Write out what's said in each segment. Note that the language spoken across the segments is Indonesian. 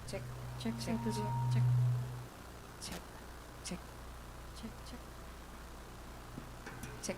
Cek, Cek cek, 1 2 cek cek, cek, cek cek. cek.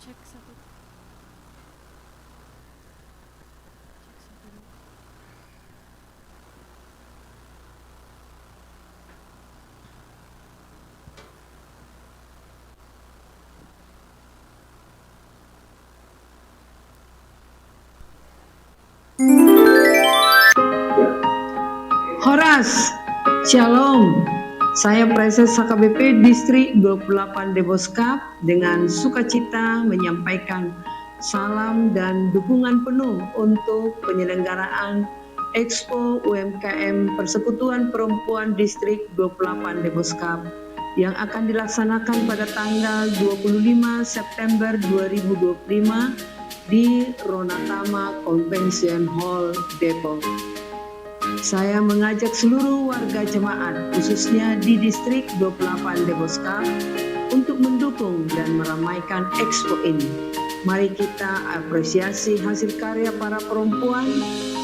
Cek 1 cek 1 2. Horas, Shalom. Saya Preses HKBP Distrik 28 Deboskap dengan sukacita menyampaikan salam dan dukungan penuh untuk penyelenggaraan Expo UMKM Persekutuan Perempuan Distrik 28 Deboskap yang akan dilaksanakan pada tanggal 25 September 2025 di Ronatama Convention Hall Depok. Saya mengajak seluruh warga jemaat, khususnya di Distrik 28 Deboskap, untuk mendukung dan meramaikan Expo ini. Mari kita apresiasi hasil karya para perempuan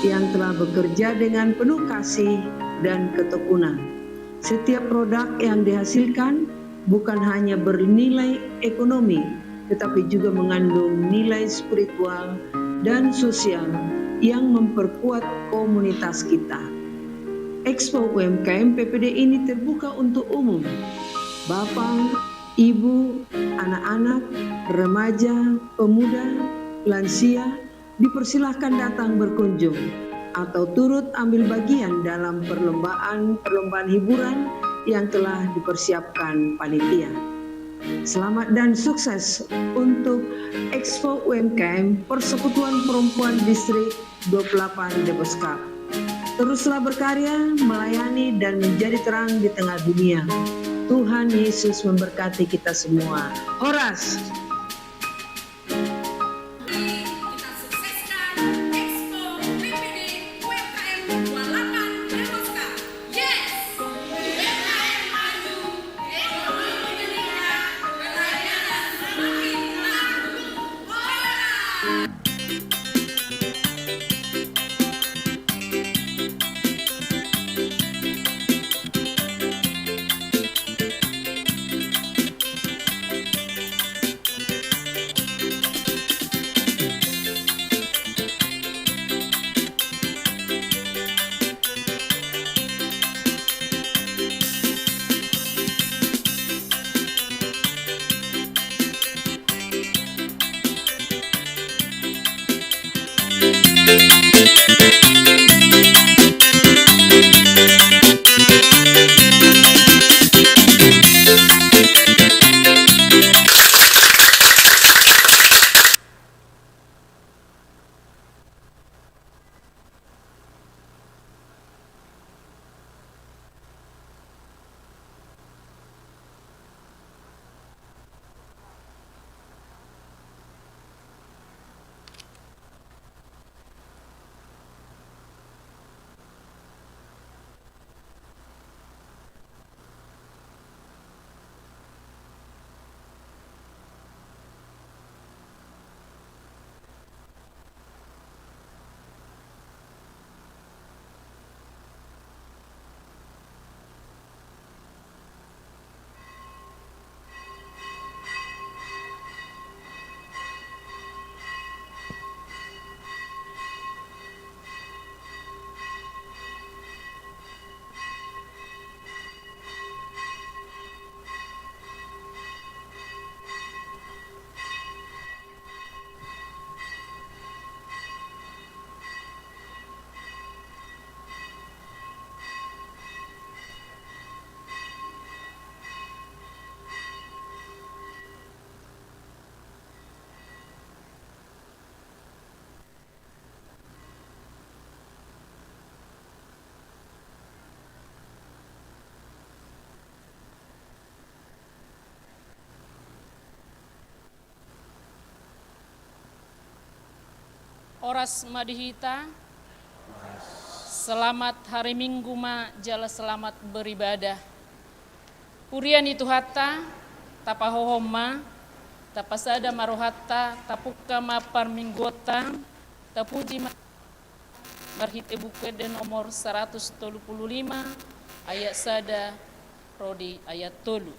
yang telah bekerja dengan penuh kasih dan ketekunan. Setiap produk yang dihasilkan bukan hanya bernilai ekonomi, tetapi juga mengandung nilai spiritual dan sosial yang memperkuat komunitas kita. Expo UMKM PPD ini terbuka untuk umum. Bapak, Ibu, anak-anak, remaja, pemuda, lansia dipersilahkan datang berkunjung atau turut ambil bagian dalam perlombaan hiburan yang telah dipersiapkan panitia. Selamat dan sukses untuk Expo UMKM Persekutuan Perempuan Distrik 28 Deboskap. Teruslah berkarya, melayani dan menjadi terang di tengah dunia. Tuhan Yesus memberkati kita semua. Horas. Kita sukseskan Expo PPD UMKM 28 Deboskap. Yes! UMKM maju, ekonomi meningkat, pelayanan semakin tangguh. Horas! Oras madihita. Selamat hari Minggu ma jala selamat beribadah. Purian itu hatta tapahohoma tapasada marohatta tapuka mapar minggota tapuji marhite buku dan nomor 135 ayat sada rodi ayat tolu.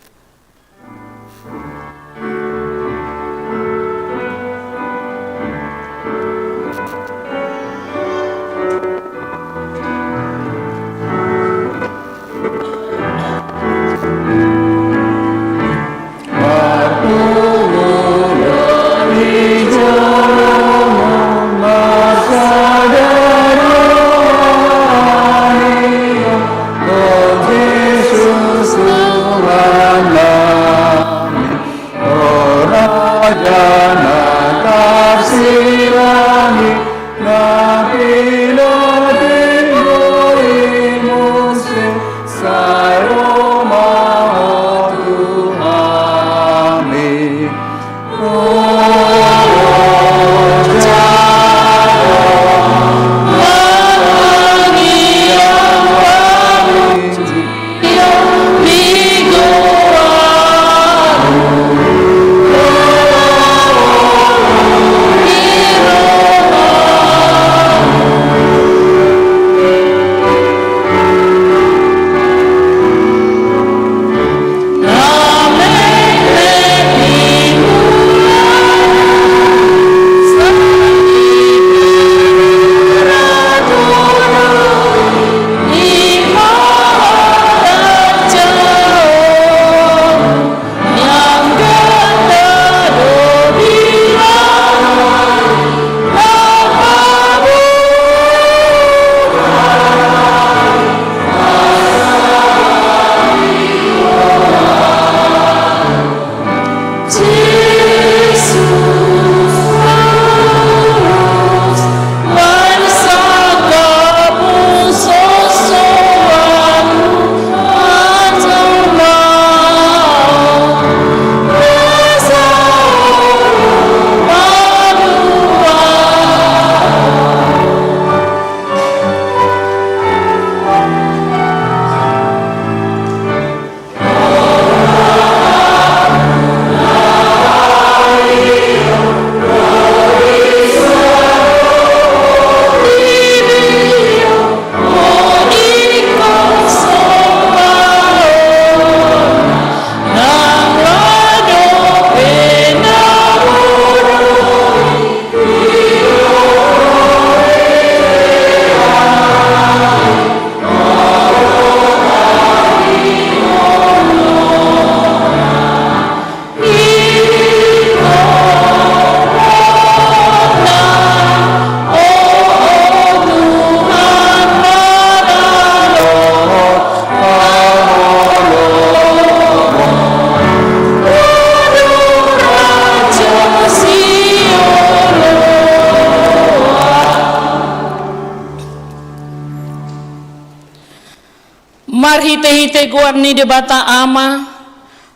Marhite-hite guarni debata ama,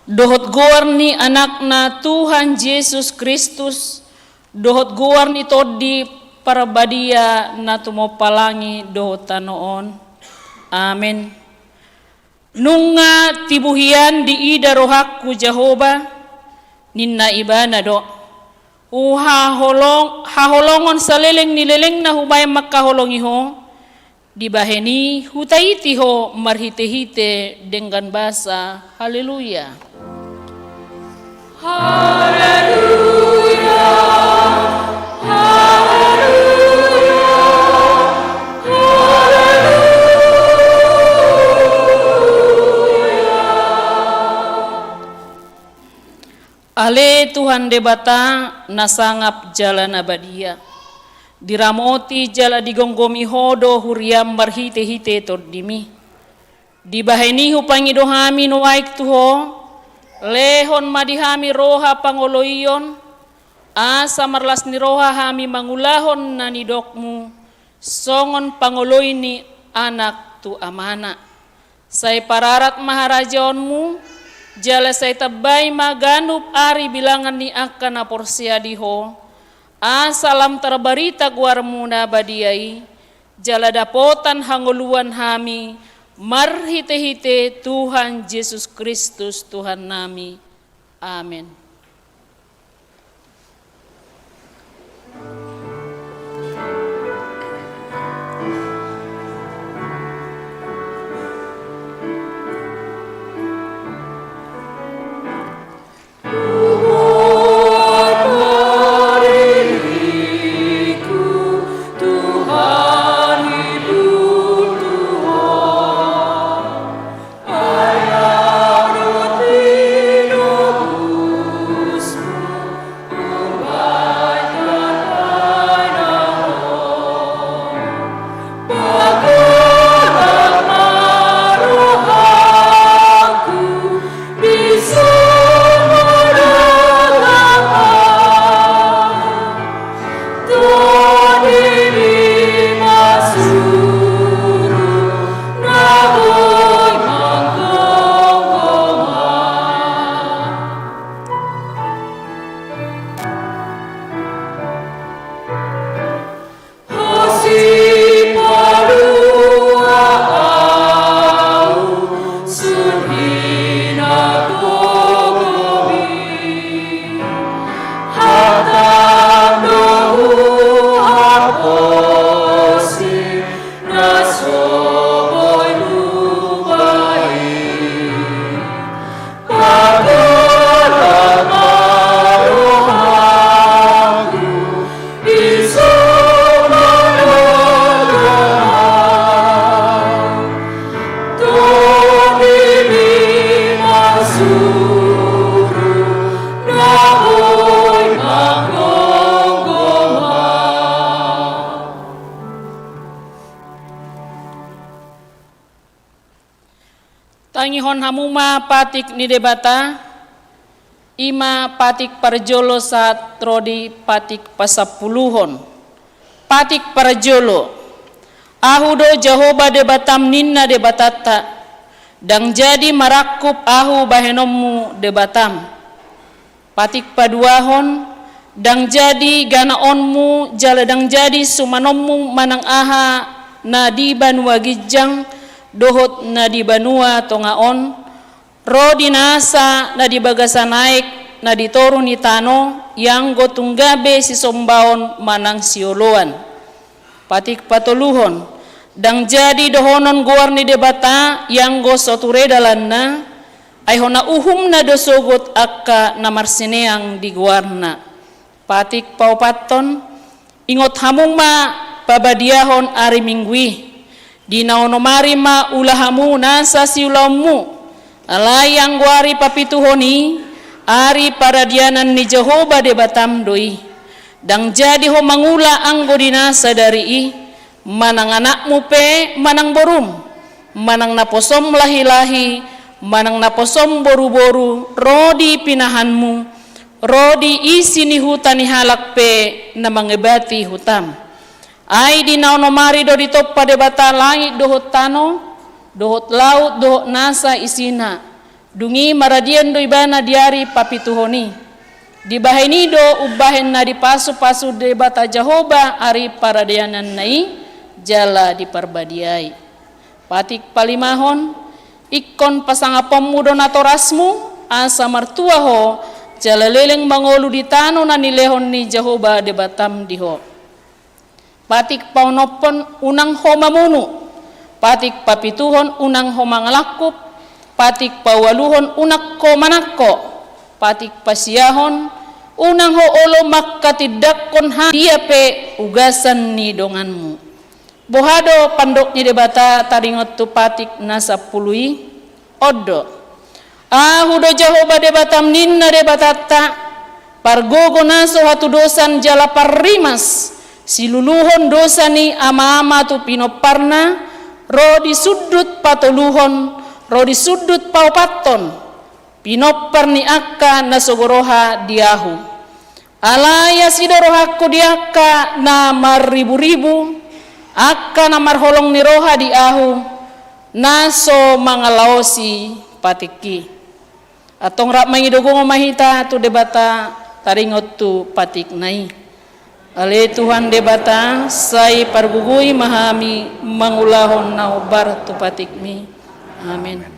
dohot guarni anakna Tuhan Yesus Kristus, dohot guarni todi para badia na tumopalangi dohot tanoon. Amin. Nunga tibuhian di ida rohakku Jehovah, ninna ibana do. Haholongon saleleng nileleng na hubay makaholongiho. Dibaheni hutaiti ho marhite-hite dengan bahasa haleluya. Haleluya. Haleluya. Haleluya. Ale Tuhan debata nasangap jalan abadia. Diramoti jala digonggomi hodo huriam marhite-hite tordimi. Dibaheni hupangido hami nuaik tuho, lehon madihami roha pangoloiyon, asa marlas ni roha hami mangulahon na nidokmu, songon pangoloy ni anak tu amana. Say pararat maharajaonmu, jala say tabay maganup ari bilangan ni akan na porsiadiho, Asalam terbarita guarmuna badiai, jala dapotan hanguluan hami, marhite-hite Tuhan Yesus Kristus Tuhan nami. Amin. Tangihon hamuma patik ni debata, ima patik parjolo saat trodi patik pasapuluhon. Patik parjolo, ahudo Jehoba debatam ninna debatata, dang jadi marakup ahu bahenomu debatam. Patik paduahon, dang jadi ganaonmu jala dang jadi sumanommu manang aha na di banua gijang, dohot na di banua tongaon, ro dinasa na di bagasa naik na di toru ni tano, yang gotunggabe si sombaon manang sioloan. Patik patoluhon, dang jadi dohonon guar ni debata, yang go soturedalan na, ay hona uhum na dosogot akka na marsineang di guarna. Patik paupaton, ingot hamung ma pabadiahon ari mingwi, di naonomari ma ulahamu nasa siulamu, alayang guari papituhoni, ari paradianan ni Jehoba debatam doi, dang jadi ho mangula ang godinasa dari i, manang anakmu pe manang borum, manang naposom lahi-lahi, manang naposom boru-boru, rodi pinahanmu, rodi isi ni hutan ni halak pe na mangebati hutam. Ay di naonomari do di toppa debata langit dohot tano, dohot laut, dohot nasa isina, dungi maradian do ibana diari papituhoni. Di bahini do ubahen na di pasu-pasu debata Jehoba ari paradianan nai jala di parbadiai. Patik palimahon, ikon pasangapommu donatorasmu, asa martua ho, jala leleng mangolu di tano na nilehon ni Jehoba debatam diho. Patik paunopon unang homamunu, patik papituhon unang homangalakup, patik pawaluhon unak ko manakko, patik pasiyahon unang hoolo makkatidakkon ha dia pe ugasan ni donganmu. Bohado pandok ni debata taringot tu patik nasa pului oddo. Ahudo Jehoba debatam ninna debatata, pargogo naso hatu dosan jala parrimas, siluluhon dosa ni ama-ama tu pinoparna, ro di sudut patoluhon, ro di sudut paupaton, pinopar ni akka na sogoroha diahu. Alaya sidorohaku diaka na maribu-ribu, akka na marholong ni roha diahu, naso mangalaosi patiki. Atong rak mangidogo mahita tu debata taringot tu patik nai. Ale Tuhan debata, sai pargugui mahami mangulahon na ubar tupatikmi. Amin.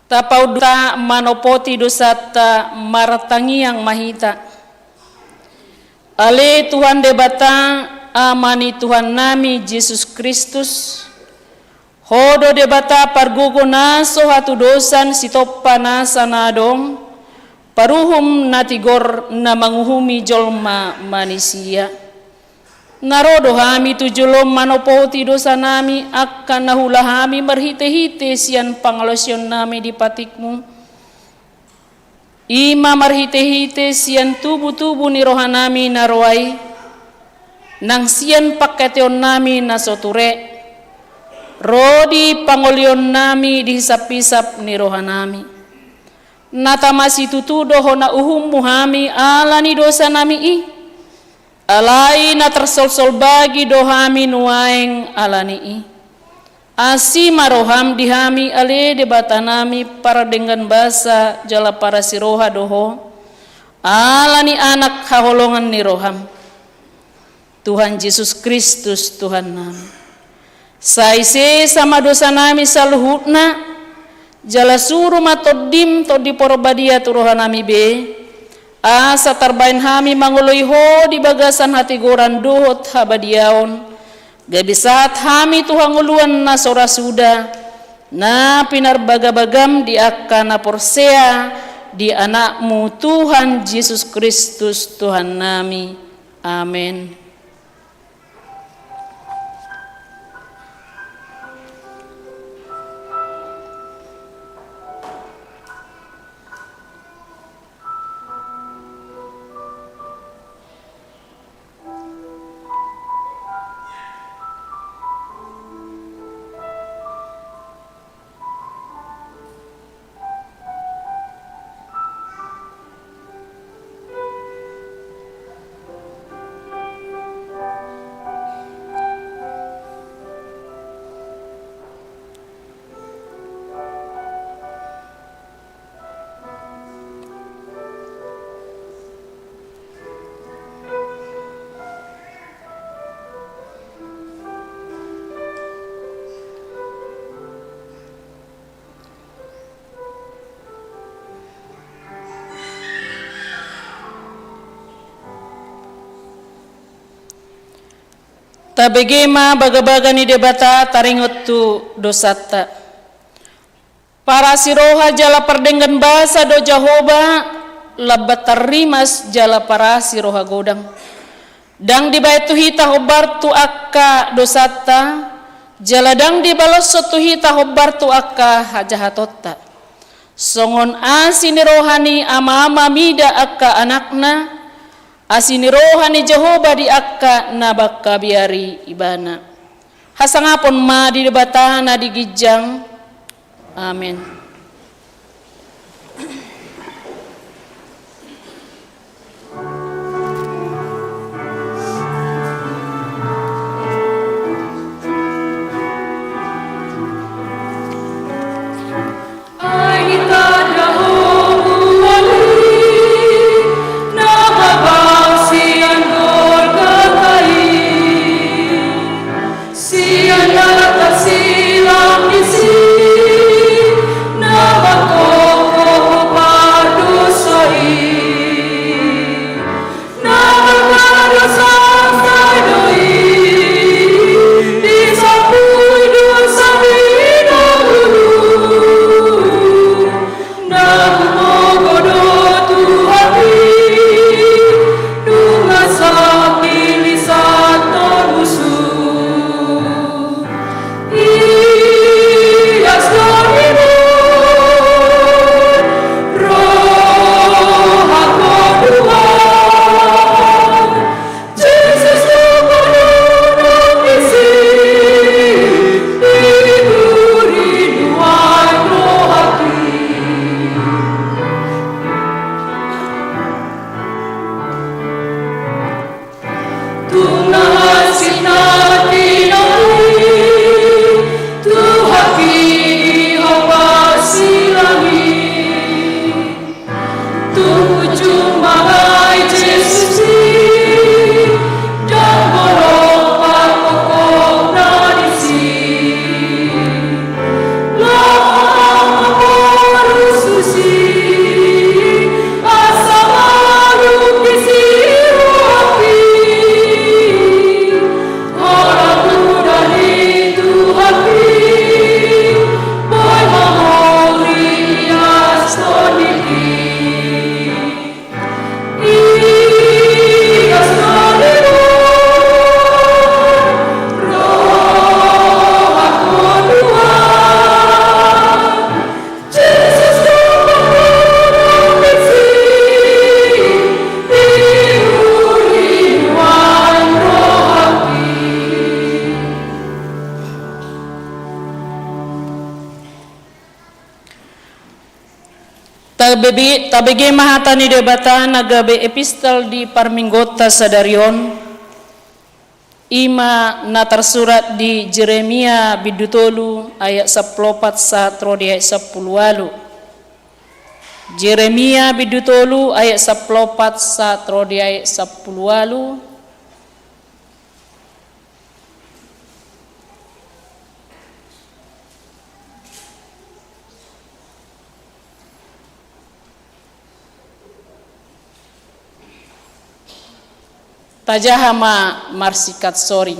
Tapau duta manopoti dosata maratangi yang mahita. Ale Tuhan debata amani Tuhan nami Yesus Kristus. Hodo debata pargugo naso hatu dosan sitopa nasa nadong. Paruhum natigor na manguhumi jolma manusia. Narodo hami tujulom manopoti dosa nami akan nahulahami marhite-hite sian pangalosyon nami di patikmu. Ima marhite-hite sian tubu-tubu ni rohanami narwai. Nang sian paketion nami nasoture. Rodi pangolion nami dihisap-hisap ni rohanami. Natamasi tutudo hona uhum muhami alani dosa nami alai na tersol-sol bagi dohami nuaeng alani asi maroham dihami ale debatanami para dengan basa jala para siroha doho alani anak haholongan ni roham Tuhan Yesus Kristus Tuhan nami saise sama dosa nami saluhutna jala suruh matodim to di porbadia turohanami be asa tarbain hami manguloi ho di bagasan hati goran dohot habadiaon gabisat hami Tuhan uluan na sora suda na pinar bagabagam di akana porsea di anakmu Tuhan Yesus Kristus Tuhan nami. Amin. Tabegema baga-baga ni debata taringot tu dosata. Para siroha jala perdenggan bahasa do Jahoba labat tarimas jala para siroha godang. Dang di baitu hita hobar tu akka dosata jala dang di balos tu hita hobar tu akka hajahatotta. Songon asini rohani ama-ama mida akka anakna asini rohani Jehoba di akka nabakka biari ibana. Hasangapon ma di debatana di gijang. Amin. Tabege mahatani debata nagabe epistel di parminggota sadarion ima na tersurat di Jeremia bidutolu ayat 14 satro di ayat 10. Jeremia bidutolu ayat 14 satro di ayat 10. Tajahama marsikat soring.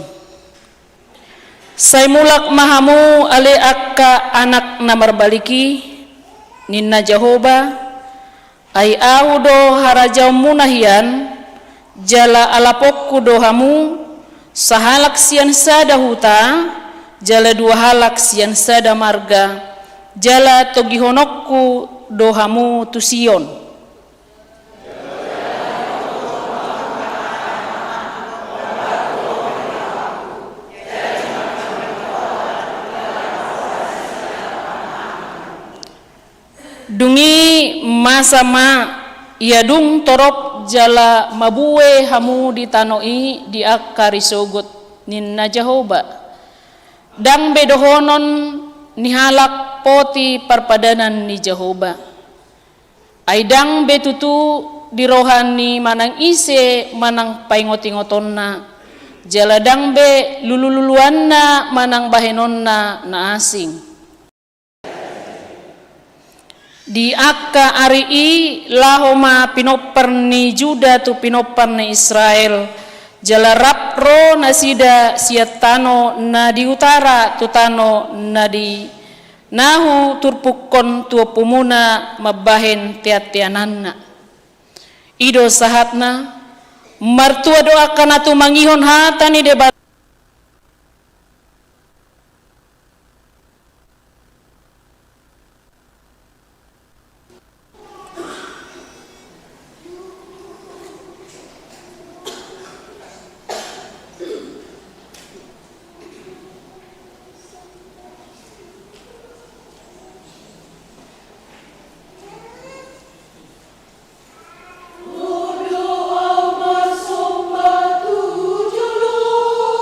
Say mulak mahamu ale akka anak na marbaliki ninna Jehoba ay audo harajaw munahian jala alapokku dohamu sahalak sian sada huta jala dua halak sian sada marga jala togihonokku dohamu tusion. Dungi masama iadung torop jala mabue hamu di tanoi di akari sogot ninna Jehoba dang bedohonon nihalak poti parpadanan ni Jehoba ay dang betutu di rohani manang ise manang paingotingotonna jala dang be lululuanna manang bahenonna na asing. Di akka ari i lahoma pinopper ni Juda tu pinopper ni Israel Jalarap ro nasida siatano na di utara tutano na di nahu turpukon tua pumuna mabahen tiatiananna. Ido sahatna martua doakan atu mangihon hatani debat Doa masuk batu jolo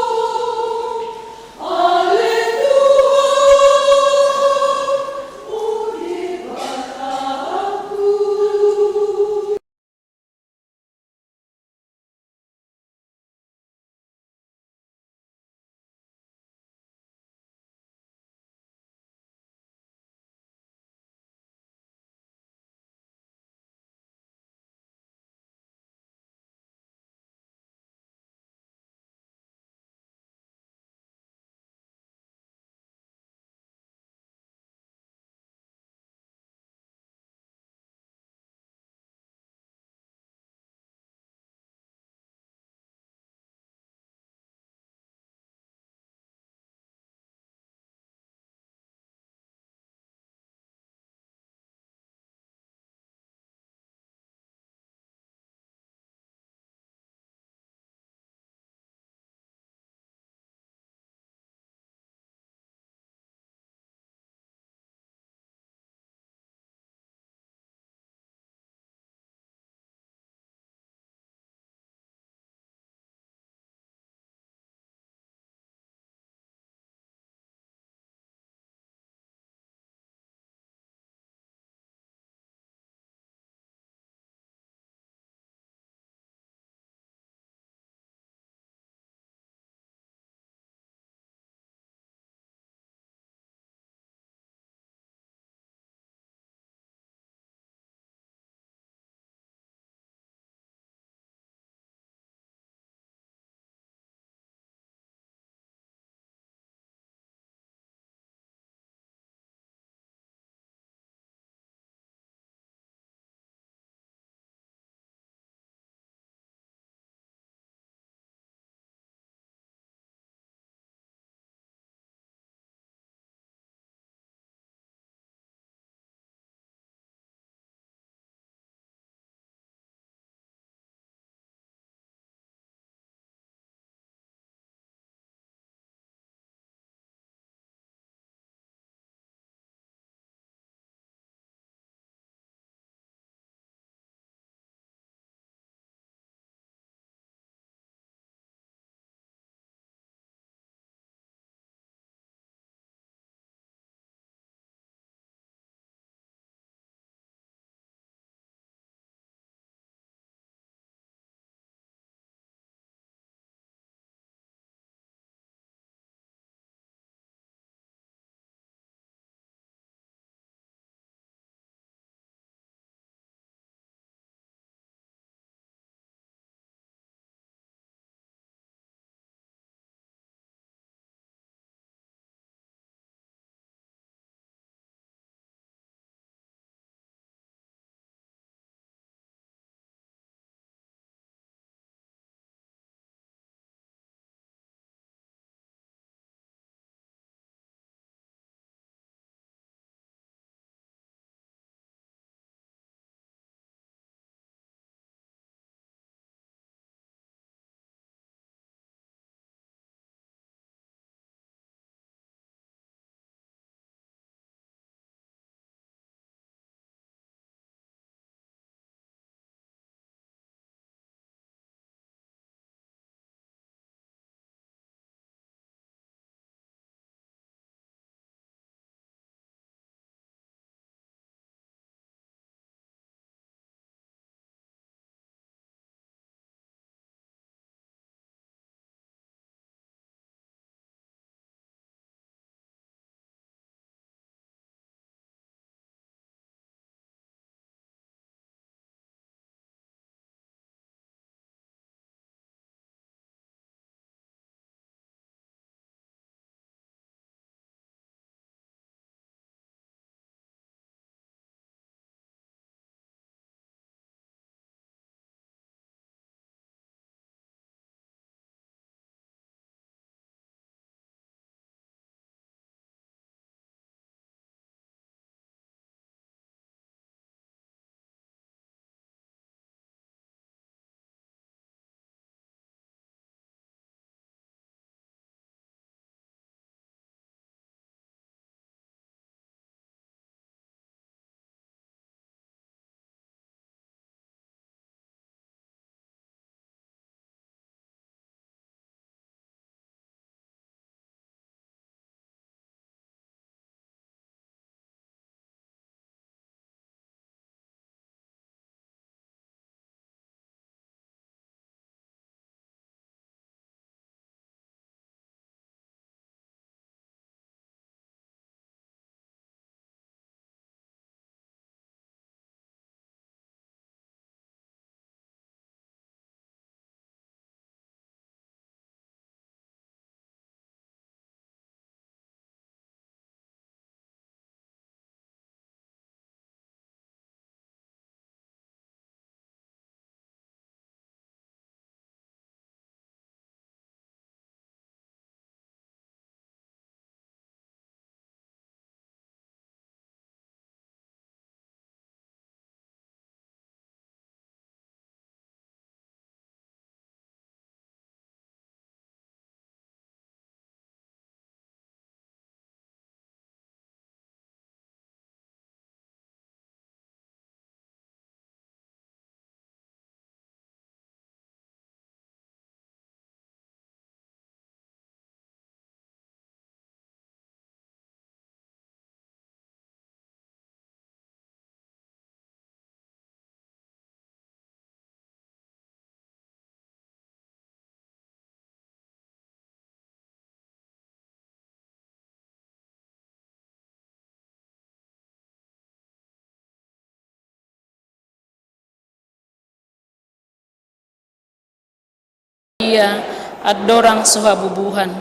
badia adorang sohabubuhan.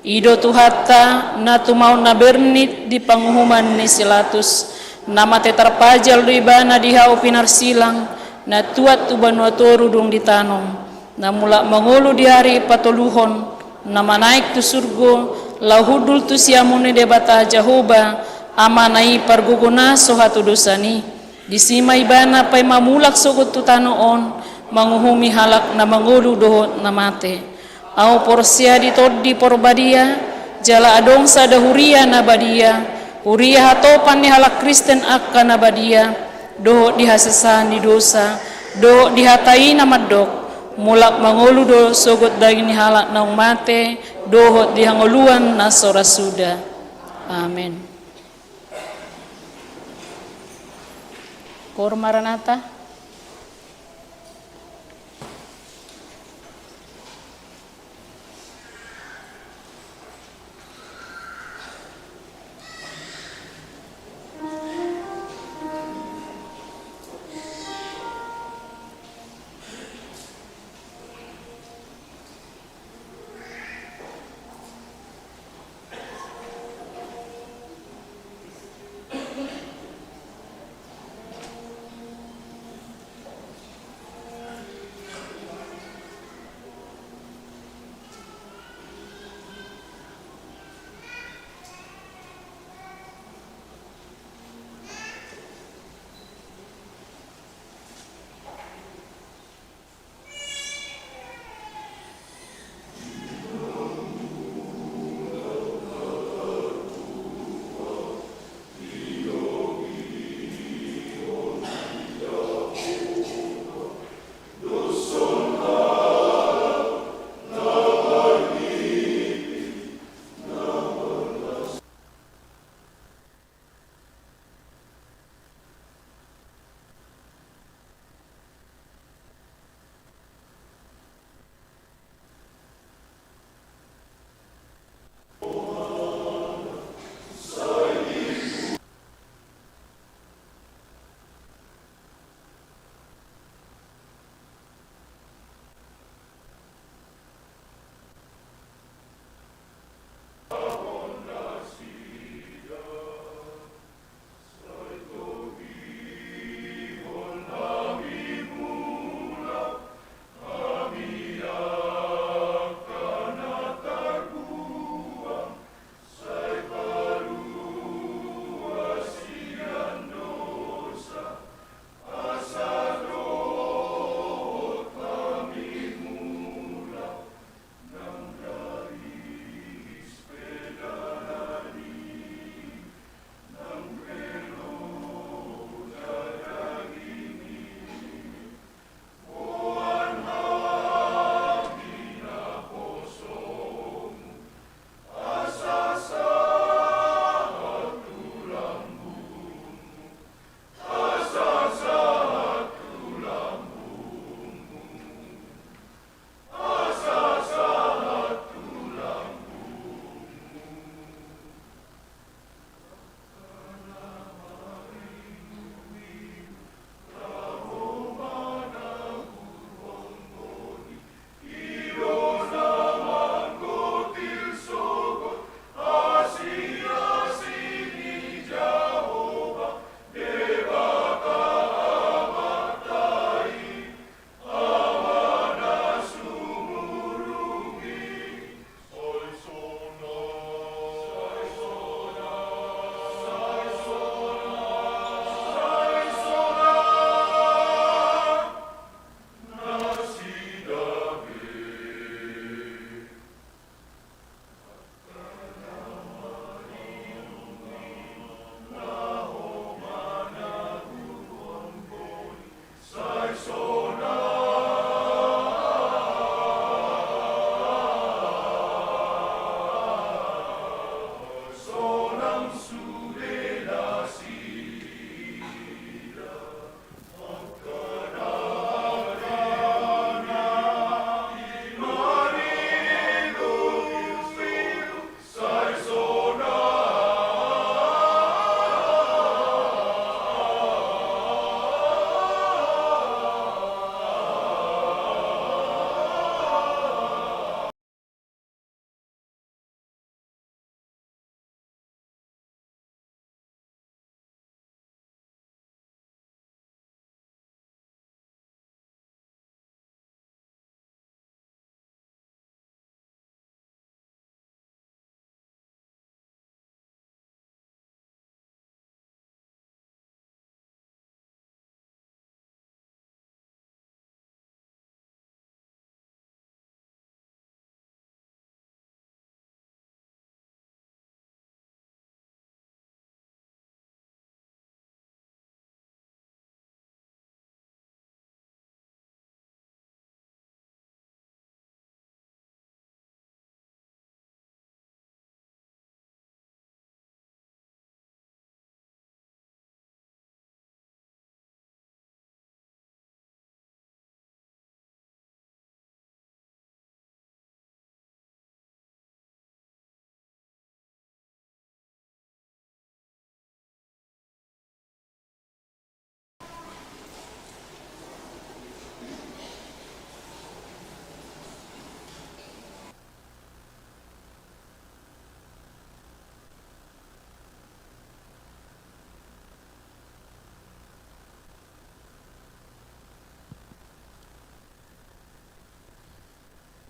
Ido tuhata na tumau na bernit di panghuman ni silatus, nama te terpajal ribana di hau pinar silang, na tuat tu banuatoru dong ditanong, na mula mangulu di hari patoluhon, nama naik tu surgo, lahudul tu siamune debata Jahoba, amanai parguguna sohatu dosani, disimai bana pai mamulak sogot tu tanoon, manguhumi halak na mangulu dohot na mate. Au porsia ditodi porbadia, jala adong sada huria na badia, huria hatopan ni halak Kristen akka na badia, dohot dihasasa ni dosa, dohot dihatai na madok, mulak mangulu do sogot daging ni halak na umate, dohot dihanguluan na sorasuda. Amin. Kor Maranatha.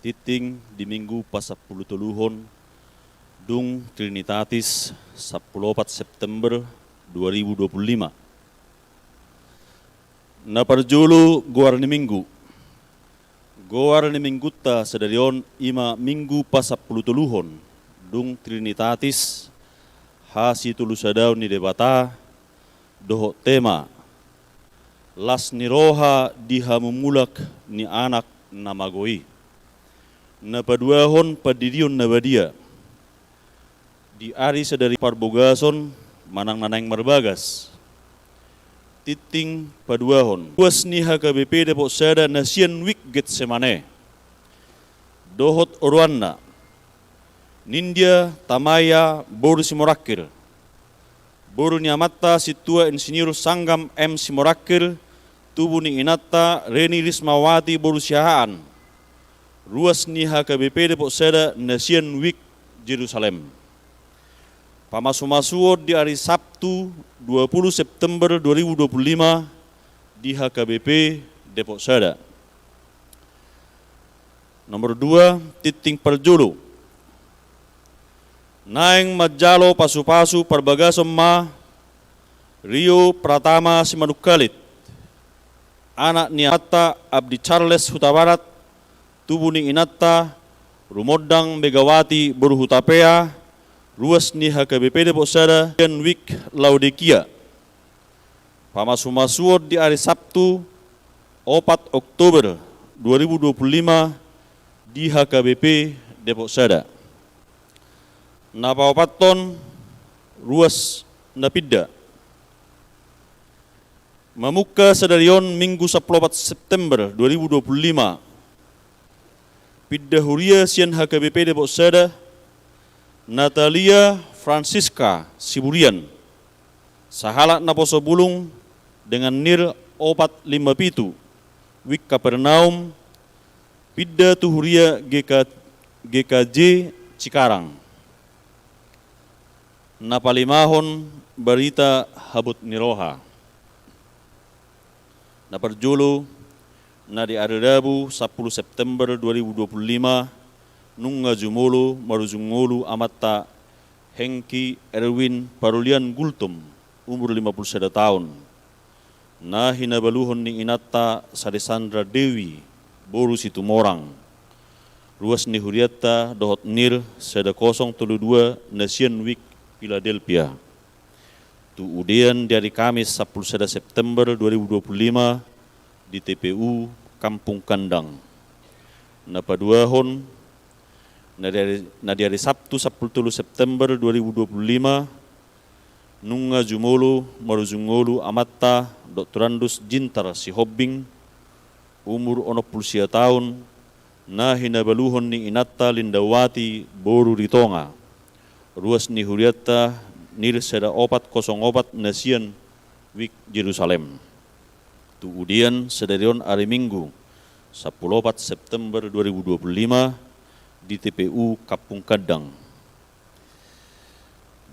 titing di minggu pasapuluh tuluhon dung Trinitatis 14 September 2025. Na parjulu goar ni minggu. Goar ni minggu ta sedarion ima minggu pasapuluh tuluhon dung Trinitatis hasi tulusadau ni debata doho tema las ni roha diha memulak ni anak namagoi. Na paduahon padirion na badia. Di ari sedari parbogason manang nanang marbagas. Titing paduahon. Puas ni HKBP Depok Sada Nasian Week Getsemane. Dohot Orwanna. Nindya Tamaya Boru Simorakir. Boru Nyamata Situa Insinyur Sanggam M Simorakir. Tubuh ni Inata Reni Rismawati Boru Syahaan. Ruas ni HKBP Depok Sada Nasian Week Jerusalem. Pamasu-masuo di hari Sabtu 20 September 2025 di HKBP Depok Sada. Nomor 2, titing perjulu. Naeng majalo pasu-pasu perbagasom ma Rio Pratama Simanukalit. Anak niata Abdi Charles Hutabarat. Tubuh ni Inata, Rumodang Megawati Burhutapea, ruas ni HKBP Depok Sada, dan Week Laodikia. Pamasu-masuo di hari Sabtu 4 Oktober 2025 di HKBP Depok Sada. Napawapaton ruas napida. Mamuka sedarion Minggu 14 September 2025 Pidda Huria Sian HKBP Depok Sada Natalia Francisca Siburian Sahalak Naposo Bulung dengan NIR 457 Wik Kapernaum Pidda Tuhuria GKJ Cikarang. Napalimahon Barita Habut Niroha. Naparjulu na di hari Rabu 10 September 2025 nunga jumulu maruzungulu amata Hengki Erwin Parulian Gultum umur 51 tahun. Na hinabaluhon ni Inata Sadesandra Dewi Boru Situmorang. Ruas ni Huriata dohot NIR Seda 032 Nasian Week Philadelphia. Tu udian dari Kamis 10 September 2025 di TPU Kampung Kandang. Napaduahon na di hari Sabtu 10 September 2025 nunga jumolo maruzungolu amatta Doktorandus Jintar Sihobbing umur 60 tahun na hinabaluhon ni Inata Lindawati Boru Ritonga. Ruas ni Huriata NIR Seda 404 Nasian Week Jerusalem. Udian sedarion hari Minggu 14 September 2025 di TPU Kampung Kandang.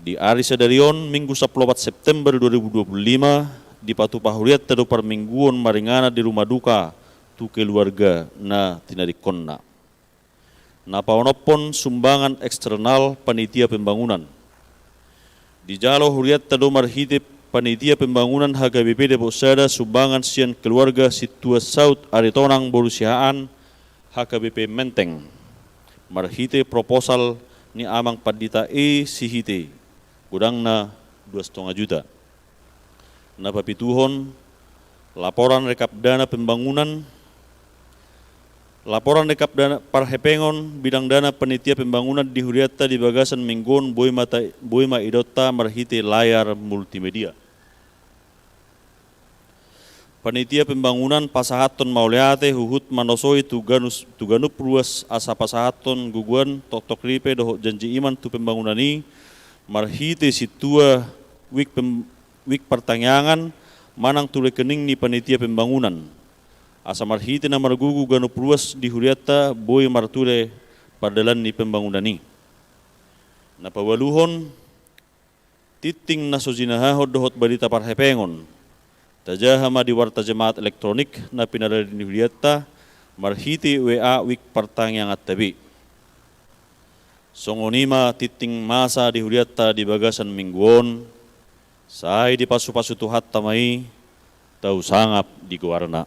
Di hari sedarion Minggu 14 September 2025 di Patupahuriat tedo permingguan maringana di rumah duka tu keluarga na tinadikonna. Napaonopon sumbangan eksternal panitia pembangunan. Di Jalo Huriat tedo marhitip Panitia Pembangunan HKBP Depok Sada sumbangan sian keluarga Situa Saud Aritonang Borusihaan HKBP Menteng. Marhite proposal ni amang padita sihite gudangna 2,5 juta. Napapituhon laporan rekap dana pembangunan. Laporan rekap dana parhepengon bidang dana panitia pembangunan di Huriata di bagasan minggon boima idota marhite layar multimedia. Panitia pembangunan pasahaton mauleate huhut manosoi tuganup ruas asa pasahaton guguan tok ripe doho janji iman tu pembangunani marhite situa wik pertanyaan manang tu rekening ni panitia pembangunan. Asa marhite na margugu ganup ruas di Huriata boi marture pardalan ni pembangunani. Napawaluhon titing nasojinahahod dohot balita parhepengon. Tajahama di warta jemaat elektronik na pinadala di Huriata marhiti WA wik pertanyaan tabi. Songonima titing masa di huliata di bagasan mingguon, sai di pasu-pasu tuhat tamai, tau sangap di guarna.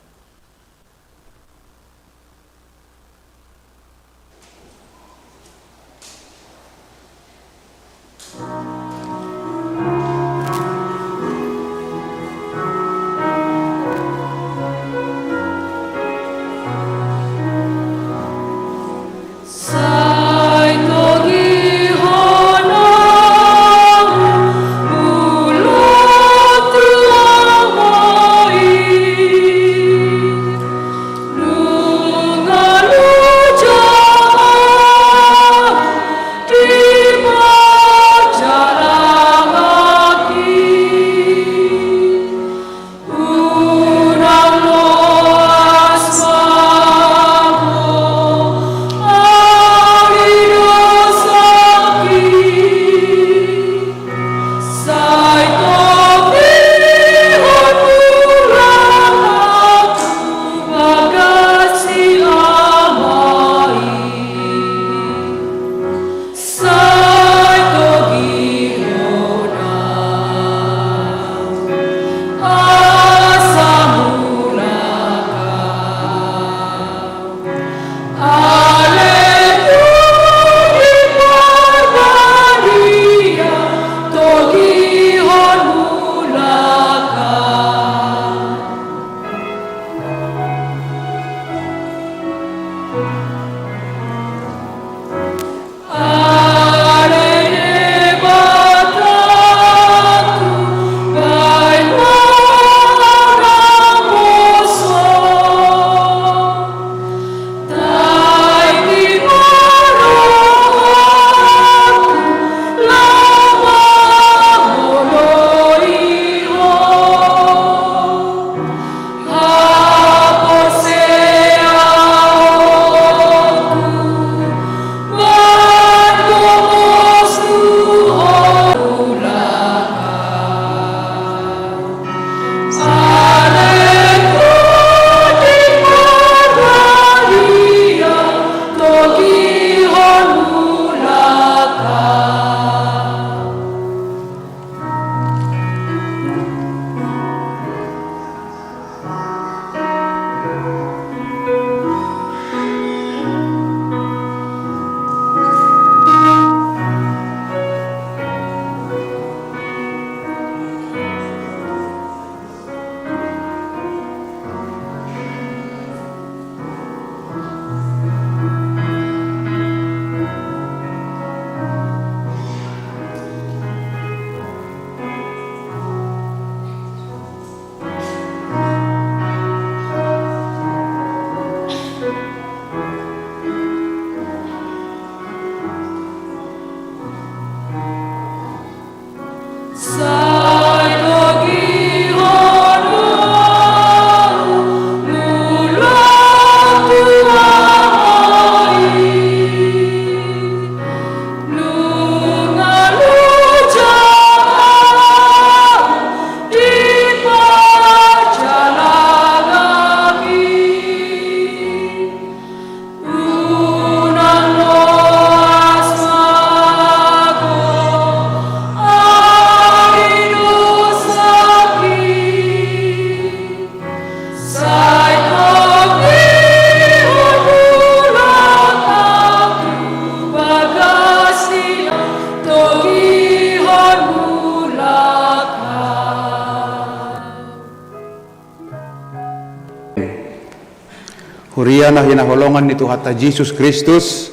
Huriana hinaholongan ni Tuhan Yesus Kristus,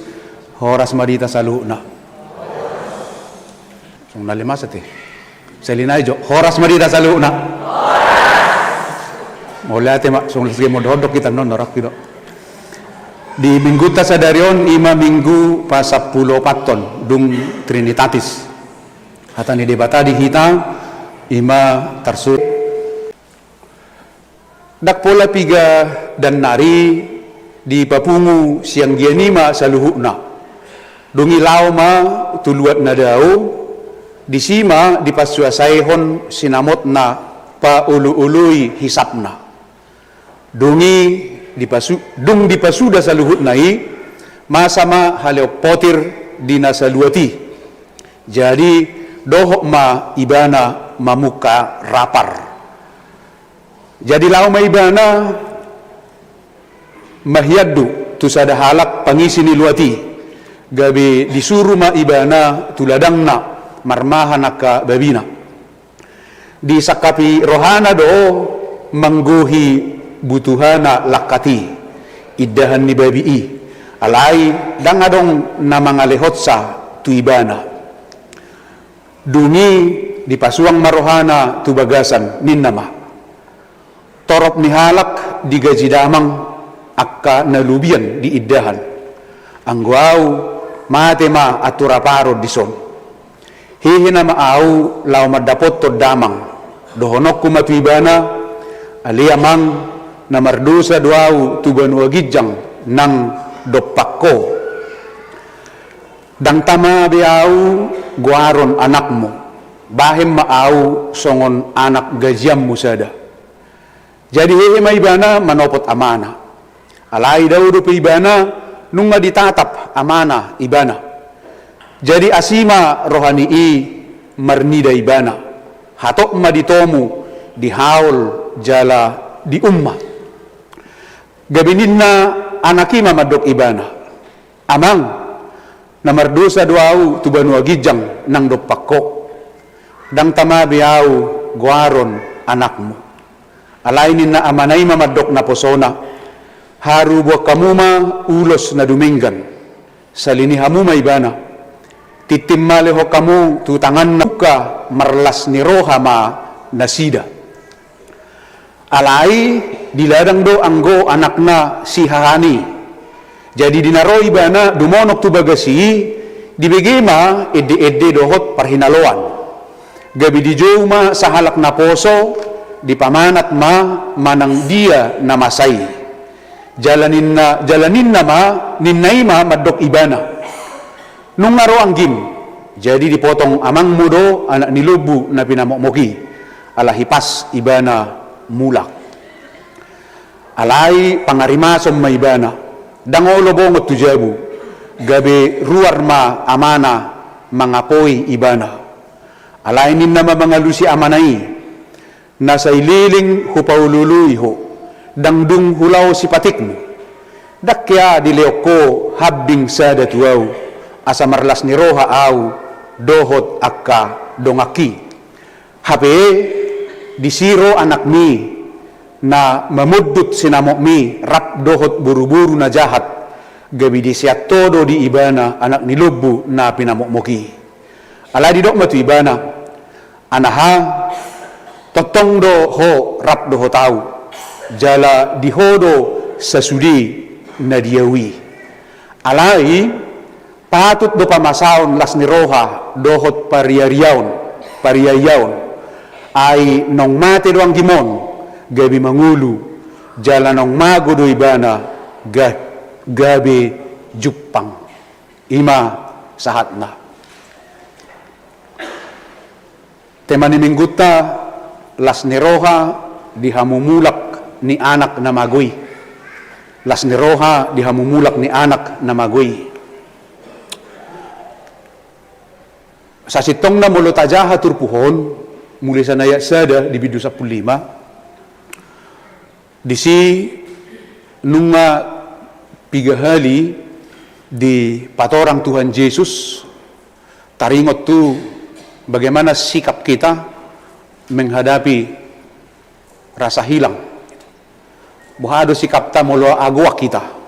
horas marita sa luna. Sung nalimas ati. Selinay jo, horas marita sa luna. Mula ati sung sige mo dodok kita non norak kino. Di minggu ta sa darion 5 minggu pa 10 paton dung Trinitatis. Hata ni debata di hita ima tarsut. Dakpola piga dan nari di papungu siang gianima sa luhuna. Dungilaw ma tuluat na daw, di sima di pasuasaihon sinamot na paulu-uluy hisap na. Dungi dipasuda sa luhut nai masama haleo potir di nasa luati. Jadi dohok ma ibana mamuka rapar. Jadi lau ma ibana mahiaddu tu sada halak pangisi ni luati. Gabi disuruh ma ibana tuladangna marmahan ka babina. Di sakapi rohana do mangguhi butuhana lakati iddahan ni babii alai dangadong na mga lehot sa tuibana dumi di pasuang marohana tu bagasan ninnama torop ni halak di gaji damang akka nalubian di iddahan angguau matema aturaparo dison hihina maau lau madapot to damang dohonok kumatuibana aliamang na mardusa duau tubanu agijang nang dopakko dang tama biau guaron anakmu bahim maau songon anak gajiam musada jadi hehe maibana manopot amana alai daw do ibana nung maditatap amana ibana jadi asima rohani i marnida ibana hatok maditomu di haul jala di ummah gabininna anaki mamadok ibana amang namardosa duau tubanu agijang nang dopakko dang tama biau guaron anakmu alainin na amanay mamadok na posona haru buwa kamuma ulos na duminggan sa linihamuma ibana titimale ho kamu tutangan na ka marlas ni roha ma nasida alai diladang do anggo anak na si hahani jadi dinaro ibana dumonok tu bagasi dibegema ede dohot parhinaloan gabi di joma sa halak na poso di pamanat ma manang dia na masay jalanin na ma ninnay ma madok ibana nung ngaro anggim jadi dipotong amang mudo anak nilubu na pinamokmoki alahipas ibana mulak alai pangarimasom ma ibana dangolo bongot tujabu gabe ruar ma amana mangapoy ibana alai ninna mga lusi amanai nasa ililing hupaulului ho dangdung hulaw si patikmo dakya dileoko habbing sada tuaw asa marlas ni roha au dohot akka dongaki hape disiro anak mi na mamudut sinamok mi rap dohot buru-buru na jahat gabi disiat todo di ibana anak ni lubu na pinamokmoki ala di dok matu ibana anaha totong do ho rap do ho tau jala dihodo sasudi na diawi alai patut do pamasaon las ni roha dohot pariyayaon ay nong mate doang gimon gabi mangulu jala nong mago do ibana gabi jupang ima sahat na tema ni mingguta las ni roha dihamumulak ni anak na magoy las ni roha dihamumulak ni anak na magoy sa sitong na molotajaha turpuhon muli sa naya sada di bidu 15 disi nunga pigahali di patorang Tuhan Yesus taringot tu bagaimana sikap kita menghadapi rasa hilang buhado sikap ta molo agwa kita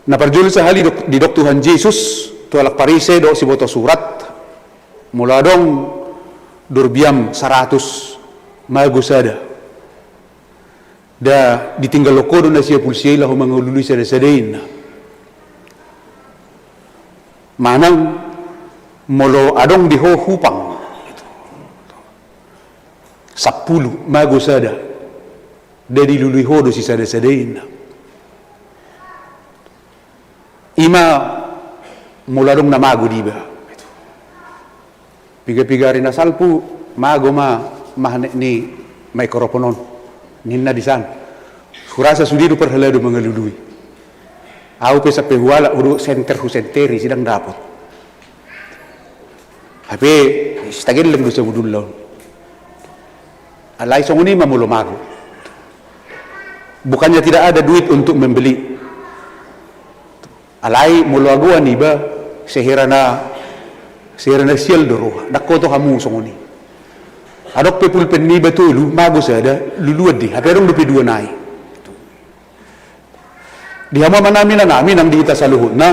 na parjul sa hali di dok Tuhan Yesus tualak parise do si boto surat mula dong durbiam 100 magusada da ditinggal lokodo na siya pulsiya lahu mangulului sa sadain manang molo adong diho hupang 10 magusada da dilului hodo si sadain ima mula dong na mago diba piga-piga rin na salpu mago mahane ni may koroponon Ninna di sana. Kurasa sudi do perhelado mengelului. Au pesa pehuala uru senter husenteri sidang dapat. Tapi stagel leng do sebudul law. Alai songoni mamulo mago. Bukannya tidak ada duit untuk membeli. Alai mulo aguan iba sehirana sial doro. Dakko to hamu songoni. Adok pe pulpen ni betulu mago sada luluad di haperong dupi dua nai. Di hama manami na namin ang dihita sa luhod na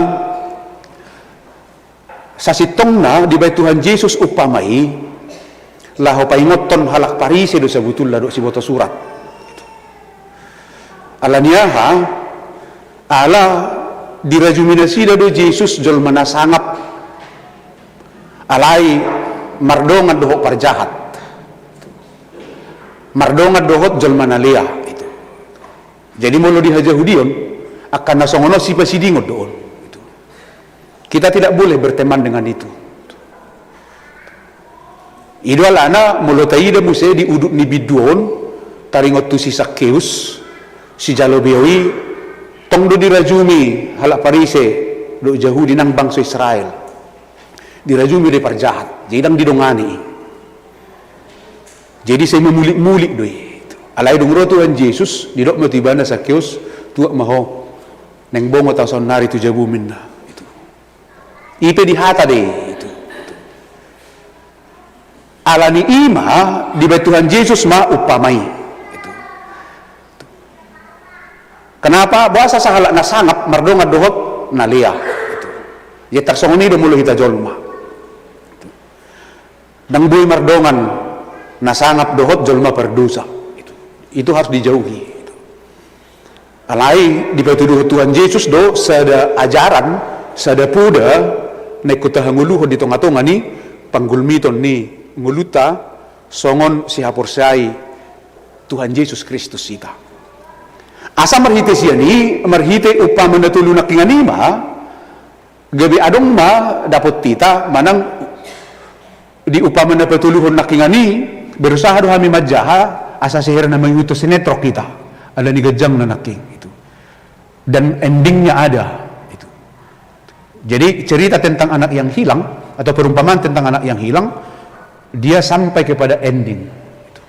sa sitong na di ba Tuhan Yesus upamai laho paingoton halak parise do sa butul lado si boto surat. Ala niya ha ala dirajuminasi do Yesus jol manasangap alai mardongan doho parjahat. Mardongan dohot jol manalia itu. Jadi mulu di Yahudion akan nasongono si pasidingot doon. Itu. Kita tidak boleh berteman dengan itu. Idol ana mulu taida muse di uduk ni biduon taringot tu si Sakkeus si Jalobeoi tong do dirajumi halak parise do Yahudi nang bangsa Israel. Dirajumi di parjahat. Jadi dang didongani. Jadi saya memulik-mulik doi. Alai dongro Tuhan Yesus didok matibana Sakkeus tuak maho neng bongo tau sonari tu jabumin na itu. Ipe di hata deh itu. Alani ima di Tuhan Yesus ma upamai itu. Kenapa bahasa sahalak na sangap mardonga dohot nalia itu. Ya tarsongoni do mulu hita jolma. Dang boy mardongan nasangap dohot jolma perdosa itu harus dijauhi itu. Alai di patuduh Tuhan Yesus do sada ajaran sada puda naikuta hanguluho di tonga-tonga ni panggulmiton ni nguluta songon si haporsai Tuhan Yesus Kristus sita asa marhite siya ni marhite upama natulunak kinganima gabi adong ma dapot tita manang di upama na patuluhon nakingani berusaha doh kami majaha asa sihir na mengutus sinetrok kita ada ni gajang na naking itu dan endingnya ada itu. Jadi cerita tentang anak yang hilang atau perumpamaan tentang anak yang hilang dia sampai kepada ending itu.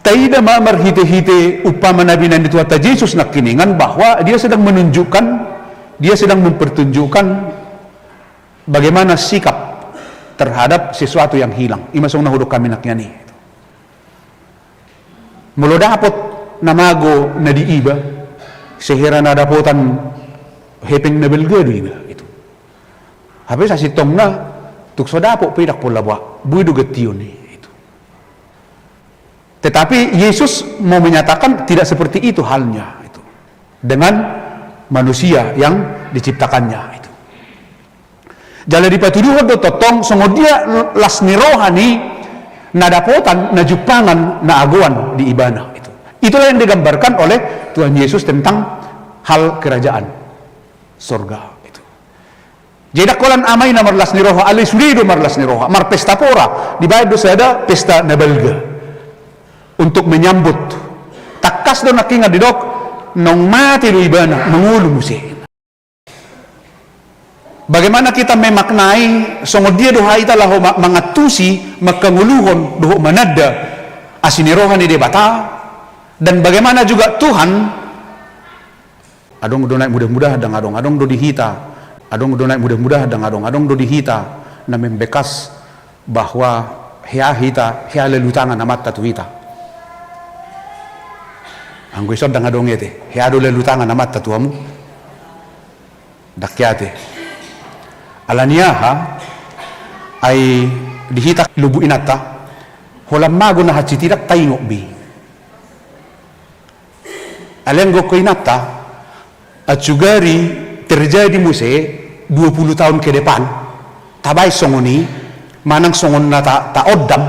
Taida ma marhite-hite upama nabi nan itu ata Yesus nakiningan bahwa dia sedang menunjukkan dia sedang mempertunjukkan bagaimana sikap terhadap sesuatu yang hilang. Imasong nahudok kami naknya ni. Mula dapot namago na diiba, sehira na dapotan hepeng na belgado iba. Itu. Habis sa sitong na, tukso dapo pidak po labwa, buido gatiyon ni. Itu. Tetapi Yesus mau menyatakan tidak seperti itu halnya. Itu. Dengan manusia yang diciptakannya. Itu. Jala di patuduhon do totong songo dia las ni rohani na dapotan na jupangan na aguan di ibana itu. Itulah yang digambarkan oleh Tuhan Yesus tentang hal kerajaan surga itu. Jadi kolan amay na marlas ni roha alay surido marlas ni roha mar pesta pora di bayad do sada pesta na belga untuk menyambut takas do nakinga didok nong mati do ibana mangulu musi. Bagaimana kita memaknai songo dia doha ita laho mangatusi makanguluhon doho manada asinirohan ni debata dan bagaimana juga Tuhan adong do naik mudah-mudah dang adong do dihita adong do naik mudah-mudah dang adong do dihita na membekas bahwa hea hita hea lelutangan amat tatu hita anggo isod dang adong ete hea do lelutangan amat tatuamu dakyate alaniaha ay dihitak lubu inata holam mago na hatsitidak taingok bi alenggo ko inata at sugari terjadi muse 20 tahun ke depan tabay songoni manang songon na ta oddam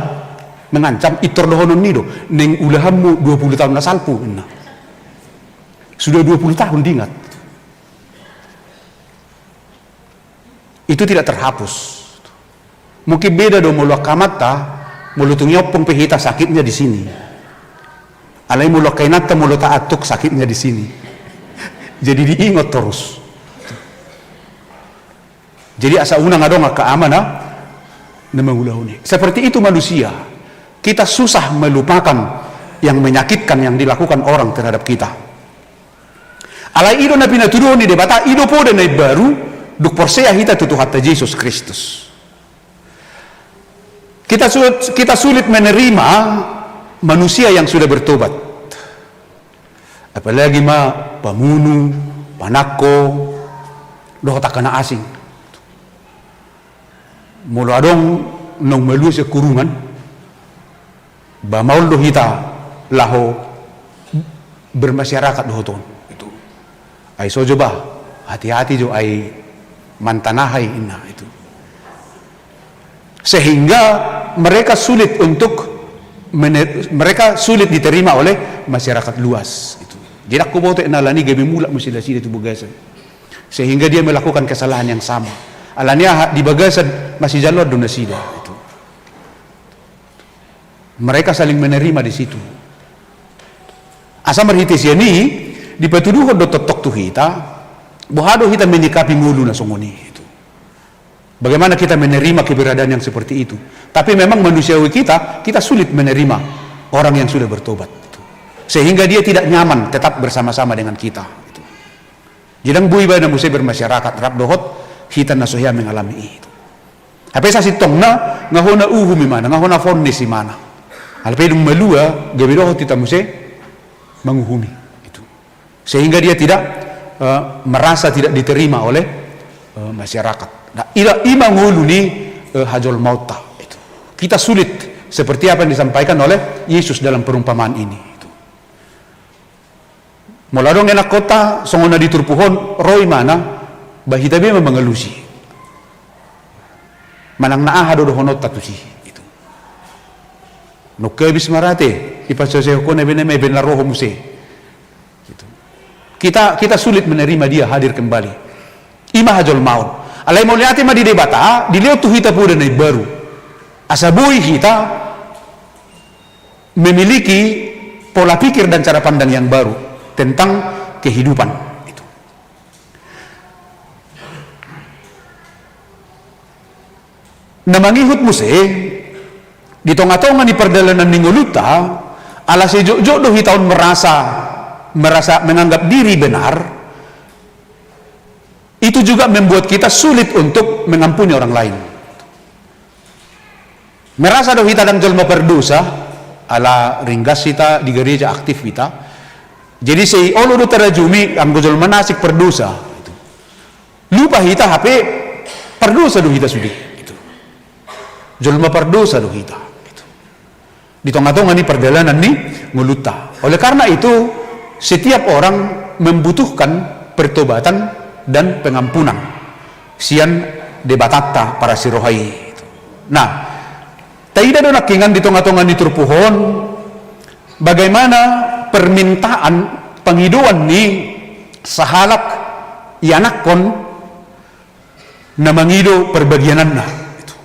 mengancam itor dohonon nido neng ulahammu 20 tahun na salpu sudah 20 tahun diingat. Itu tidak terhapus. Mungkin beda do mulu kamata Mulut nyopong pehita sakitnya di sini. Alai mulut kainata mulut atuk sakitnya di sini. Jadi diingat terus. Jadi asa unang adong keamanan na mangulahuni. Seperti itu manusia. Kita susah melupakan yang menyakitkan yang dilakukan orang terhadap kita. Alai ido na pinatuduhan ni debata ido po na baru duk porsea hita tutu hatta Yesus Kristus. Kita sulit menerima manusia yang sudah bertobat. Apalagi pamunu, panako, doh takana asing. Mula adong nong melu sa kurungan, bamaul doh hita laho bermasyarakat doh ton. Itu. Ay so jo ba, hati-hati jo ay mantanahay ina itu. Sehingga mereka sulit diterima oleh masyarakat luas itu. Jadi aku bawa nalani gabi mula sila itu bagasan. Sehingga dia melakukan kesalahan yang sama. Alania di bagasan masih jalur dona sida itu. Mereka saling menerima di situ. Asa merhitis ini dipatuduh do totok tu hita, bohado hita menyikapi ngulu na songoni. Bagaimana kita menerima keberadaan yang seperti itu? Tapi memang manusiawi kita sulit menerima orang yang sudah bertobat. Sehingga dia tidak nyaman tetap bersama-sama dengan kita. Jadang bui ba na musay bermasyarakat rap dohot kita nasuhya mengalami itu. Tapi sa sitong na ngahona uhumi mana, ngahona fornis si mana. Alpay dung malua gabi dohot kita musay menguhumi itu. Sehingga dia tidak merasa tidak diterima oleh masyarakat. Nah, ima ngulu ni hajol mauta itu. Kita sulit seperti apa yang disampaikan oleh Yesus dalam perumpamaan ini. Itu. Muladong enak kota songona diturpuhon roy mana bahita be mengelusi. Manang naa hado honot tatusi itu. No kebis marate ipasose ko na beneme ben la roho muse. Itu. Kita sulit menerima dia hadir kembali. Ima hajol maut. Alai mau lihat di debata, dilihat tuh kita pun ada baru. Asabui kita memiliki pola pikir dan cara pandang yang baru tentang kehidupan itu. Namangihut muse di tonga-tonga di perjalanan ningoluta, ala sejo-jo do hitaun merasa menganggap diri benar. Itu juga membuat kita sulit untuk mengampuni orang lain. Merasa doh kita dan jelma berdosa, ala ringgas kita di gereja aktif kita. Jadi si olo do terajumi ang jelma nasik berdosa. Lupa kita HP berdosa doh kita sudah. Jelma berdosa doh kita. Di tengah-tengah ni perjalanan ni nguluta. Oleh karena itu setiap orang membutuhkan pertobatan dan pengampunan sian debatata para sirohai. Nah, taida do nakingan di tengah-tengah ni turpuhon bagaimana permintaan penghidupan ni sahalak ianakon na mangido perbagianan na itu.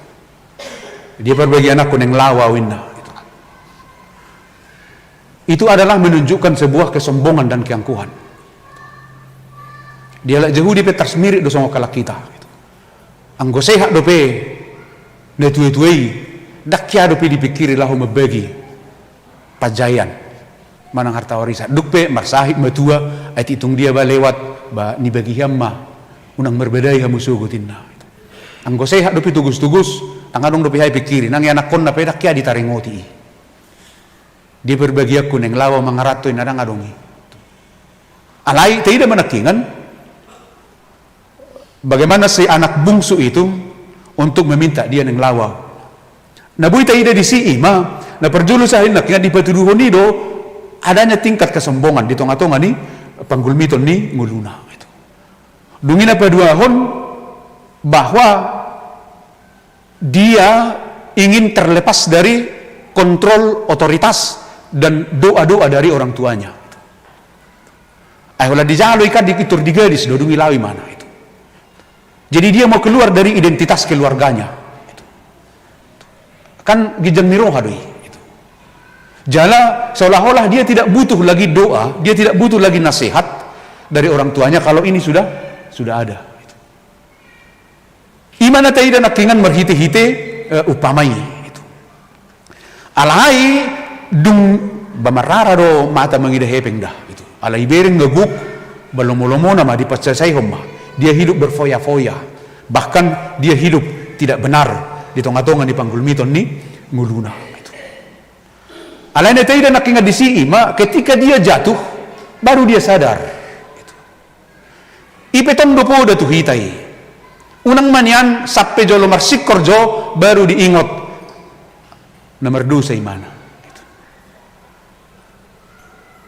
Dia perbagian akon yang lawawin na itu. Itu adalah menunjukkan sebuah kesombongan dan keangkuhan. Dia lah jauh di petas mirip do sama kalak kita. Anggo sehat do pe netuai dakya do pe dipikiri lahu membagi pajayan manang harta warisan duk pe marsahib matua ay titung dia ba lewat ba ni bagi hamma unang merbedai hamu sugutinna. Anggo sehat do pe tugus-tugus tangadong do pe hay pikiri nang anak kon na pe dakya ditaringoti. Dia berbagi aku neng lawa mangaratoy na nangadongi. Alai tidak menakingan bagaimana si anak bungsu itu untuk meminta dia neng lawa. Nabuy taida di si ima na perjulusahin na kaya dipatuduhon nido adanya tingkat kesombongan di tengah-tengah ni panggulmiton ni nguluna itu. Dungina paduahon bahwa dia ingin terlepas dari kontrol otoritas dan doa-doa dari orang tuanya. Ayolah dijalo ikan dikitur di gadis dodungi lawi mana itu. Jadi dia mau keluar dari identitas keluarganya. Kan gijang ni roha doi. Itu. Jala seolah-olah dia tidak butuh lagi doa, dia tidak butuh lagi nasihat dari orang tuanya kalau ini sudah ada. Itu. Imana taida nakingan merhite-hite upamai itu. Alai dung bamarara do mata mangida hepeng dah itu. Alai bereng ngeguk balomo-lomo nama dipacasai homma. Dia hidup berfoya-foya. Bahkan dia hidup tidak benar di tonga-tonga di panggul miton ni nguluna itu. Alai taida nakingan di si ima ketika dia jatuh baru dia sadar. Itu. Ipetong dopo da tu hitai. Unang manian sampai jolo marsik korjo baru diingot nomor 2 sa imana. Itu.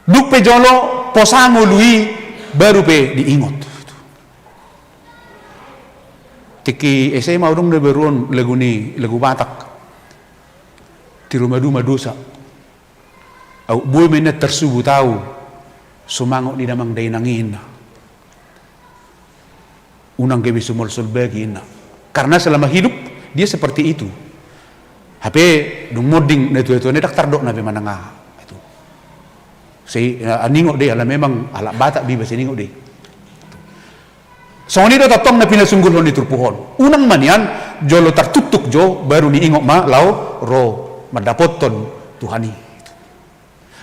Duk pe jolo posango lui baru pe diingot. Itu. Tiki SMA urung na beruan lagu Batak ti rumah dosa. Au boy menet tersubu tahu sumango di damang day nangin. Unang gabi sumol-sol bagi ina. Karena selama hidup dia seperti itu. HP dung moding na itu ne daktar dok na be mananga itu. Aningo de ala memang ala Batak bibas aningo de. So ni do tatong na pinasunggol hon diturpuhon. Unang manian jolo tertutuk jo baru niingok ma lau ro madapoton Tuhani.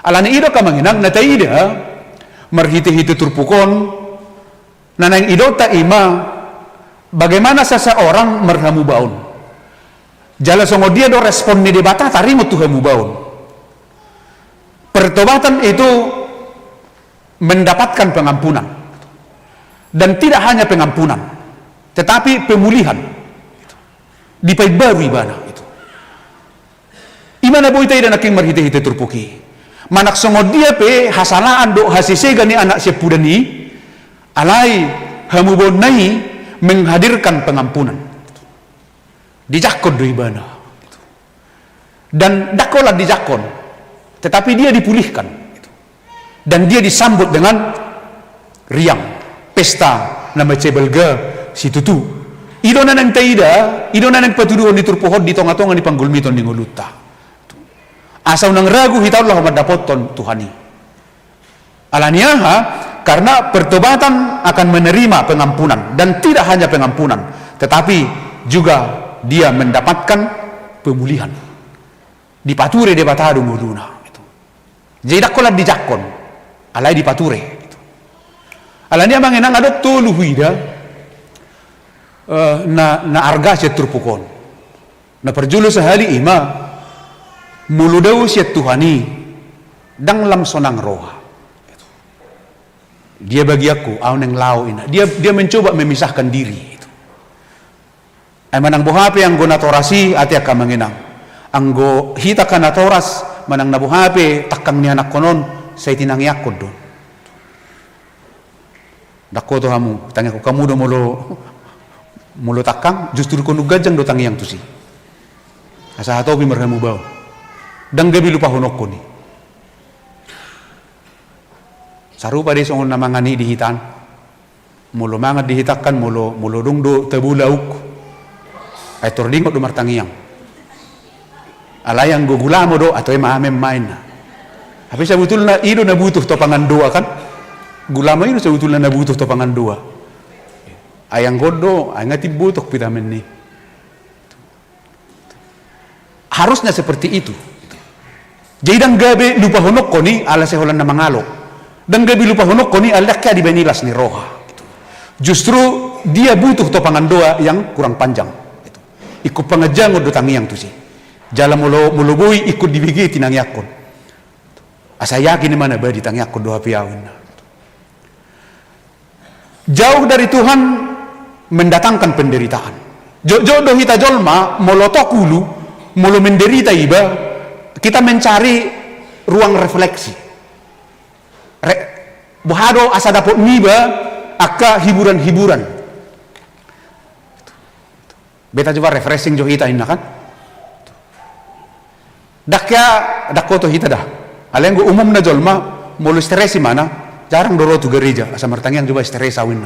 Alani ido kamanginang na taida marhiti-hiti turpukon nanang ido ta ima bagaimana seseorang merhamu baun. Jala songo dia do respon ni debata tarimo tuhamu baun. Pertobatan itu mendapatkan pengampunan. Dan tidak hanya pengampunan, tetapi pemulihan. Dipai baru ibana itu. Imana boy tayo na naking marhite-hite turpuki. Manak songo dia pe hasalaan do hasisega ni anak siya pudani, alay hamubon nai menghadirkan pengampunan. Dijakon do ibana. Dan dakolah dijakon, tetapi dia dipulihkan. Dan dia disambut dengan riang. Pesta nama cebelga situ tu. Ido na nang taida, ido na nang patuduhon di turpuhon di tonga-tonga di panggulmiton di nguluta. Asaw nang ragu hitaw lah madapoton Tuhani. Alaniaha karena pertobatan akan menerima pengampunan dan tidak hanya pengampunan, tetapi juga dia mendapatkan pemulihan. Dipature de batadu nguluna itu. Jadi dakola dijakon, alai dipature. Alania mangenang adok tolu huida na arga siya turpukon. Na perjulo sehali ima muludau siya Tuhani dang lam sonang roha. Dia bagi aku aw neng lao ina. Dia mencoba memisahkan diri itu. Ay manang buhape ang go natorasi ati aka mangenang. Ang go hita ka natoras manang nabuhape takang ni anak konon sa itinangyak ko doon. Dako to hamu tanya ko kamu do mulo takang justru ko nugajang do tangi yang tusi asa hatau bi merhamu bau dang gabi lupa honok ko ni saru pada songon namangani dihitan mulo mangat dihitakan mulo dung do tabulauk ay tordingo do martangiang alayang gugulamo do atau maamem main tapi sabutul na ido na butuh topangan doa kan gulama itu sebetulnya na butuh topangan dua. Ayang godo, ay ngati butuh pitamen ni. Harusnya seperti itu. Jadi dang gabe lupa honok ko ni ala seholan na mangalo. Dang gabe lupa honok ko ni ala kaya di benilas ni roha. Justru dia butuh topangan doa yang kurang panjang. Ikut pangajang do tangiang tu si. Jala mulo boy ikut dibigi tinangyakon. Asa yakin mana ba ditangyakon doa piawin. Jauh dari Tuhan mendatangkan penderitaan. Jodoh hita jolma molotokulu, molo menderita iba, kita mencari ruang refleksi. Buhado asa dapot niba aka hiburan-hiburan. Beta coba refreshing jo hita ina kan. Dakya to hita dah. Alenggo umum na jolma molo stresi mana? Jarang doro tu gereja, asa martangiang coba stres awin.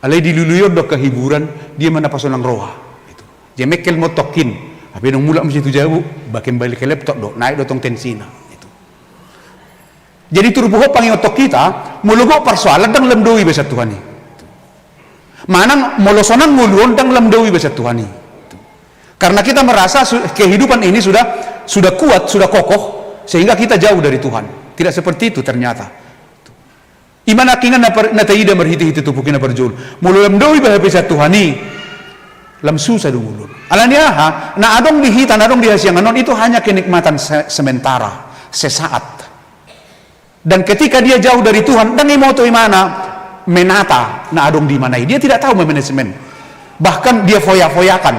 Alai diluluyod do kehiburan, dia mana pasonang roha. Itu. Jemekel motokin, Tapi dong mulak mesti tu jauh, bakin balik ke laptop do, naik dotong tensina. Itu. Jadi turbuh panggil otak kita, mulugo persoalan dang lemdoi besar Tuhan ni. Manang molosonan muluon dang lemdoi besar Tuhan ni. Karena kita merasa kehidupan ini sudah kuat, sudah kokoh, sehingga kita jauh dari Tuhan. Tidak seperti itu ternyata. Iman akingan na taida merhiti-hiti tupukin na perjul. Mulu lemdoi besar Tuhan ni. Lam susah dulu. Alanya na adong dihitan, adong dihasianganon itu hanya kenikmatan sementara, sesaat. Dan ketika dia jauh dari Tuhan, dan imoto imana menata na adong di mana, dia tidak tahu manajemen. Bahkan dia foya-foyakan.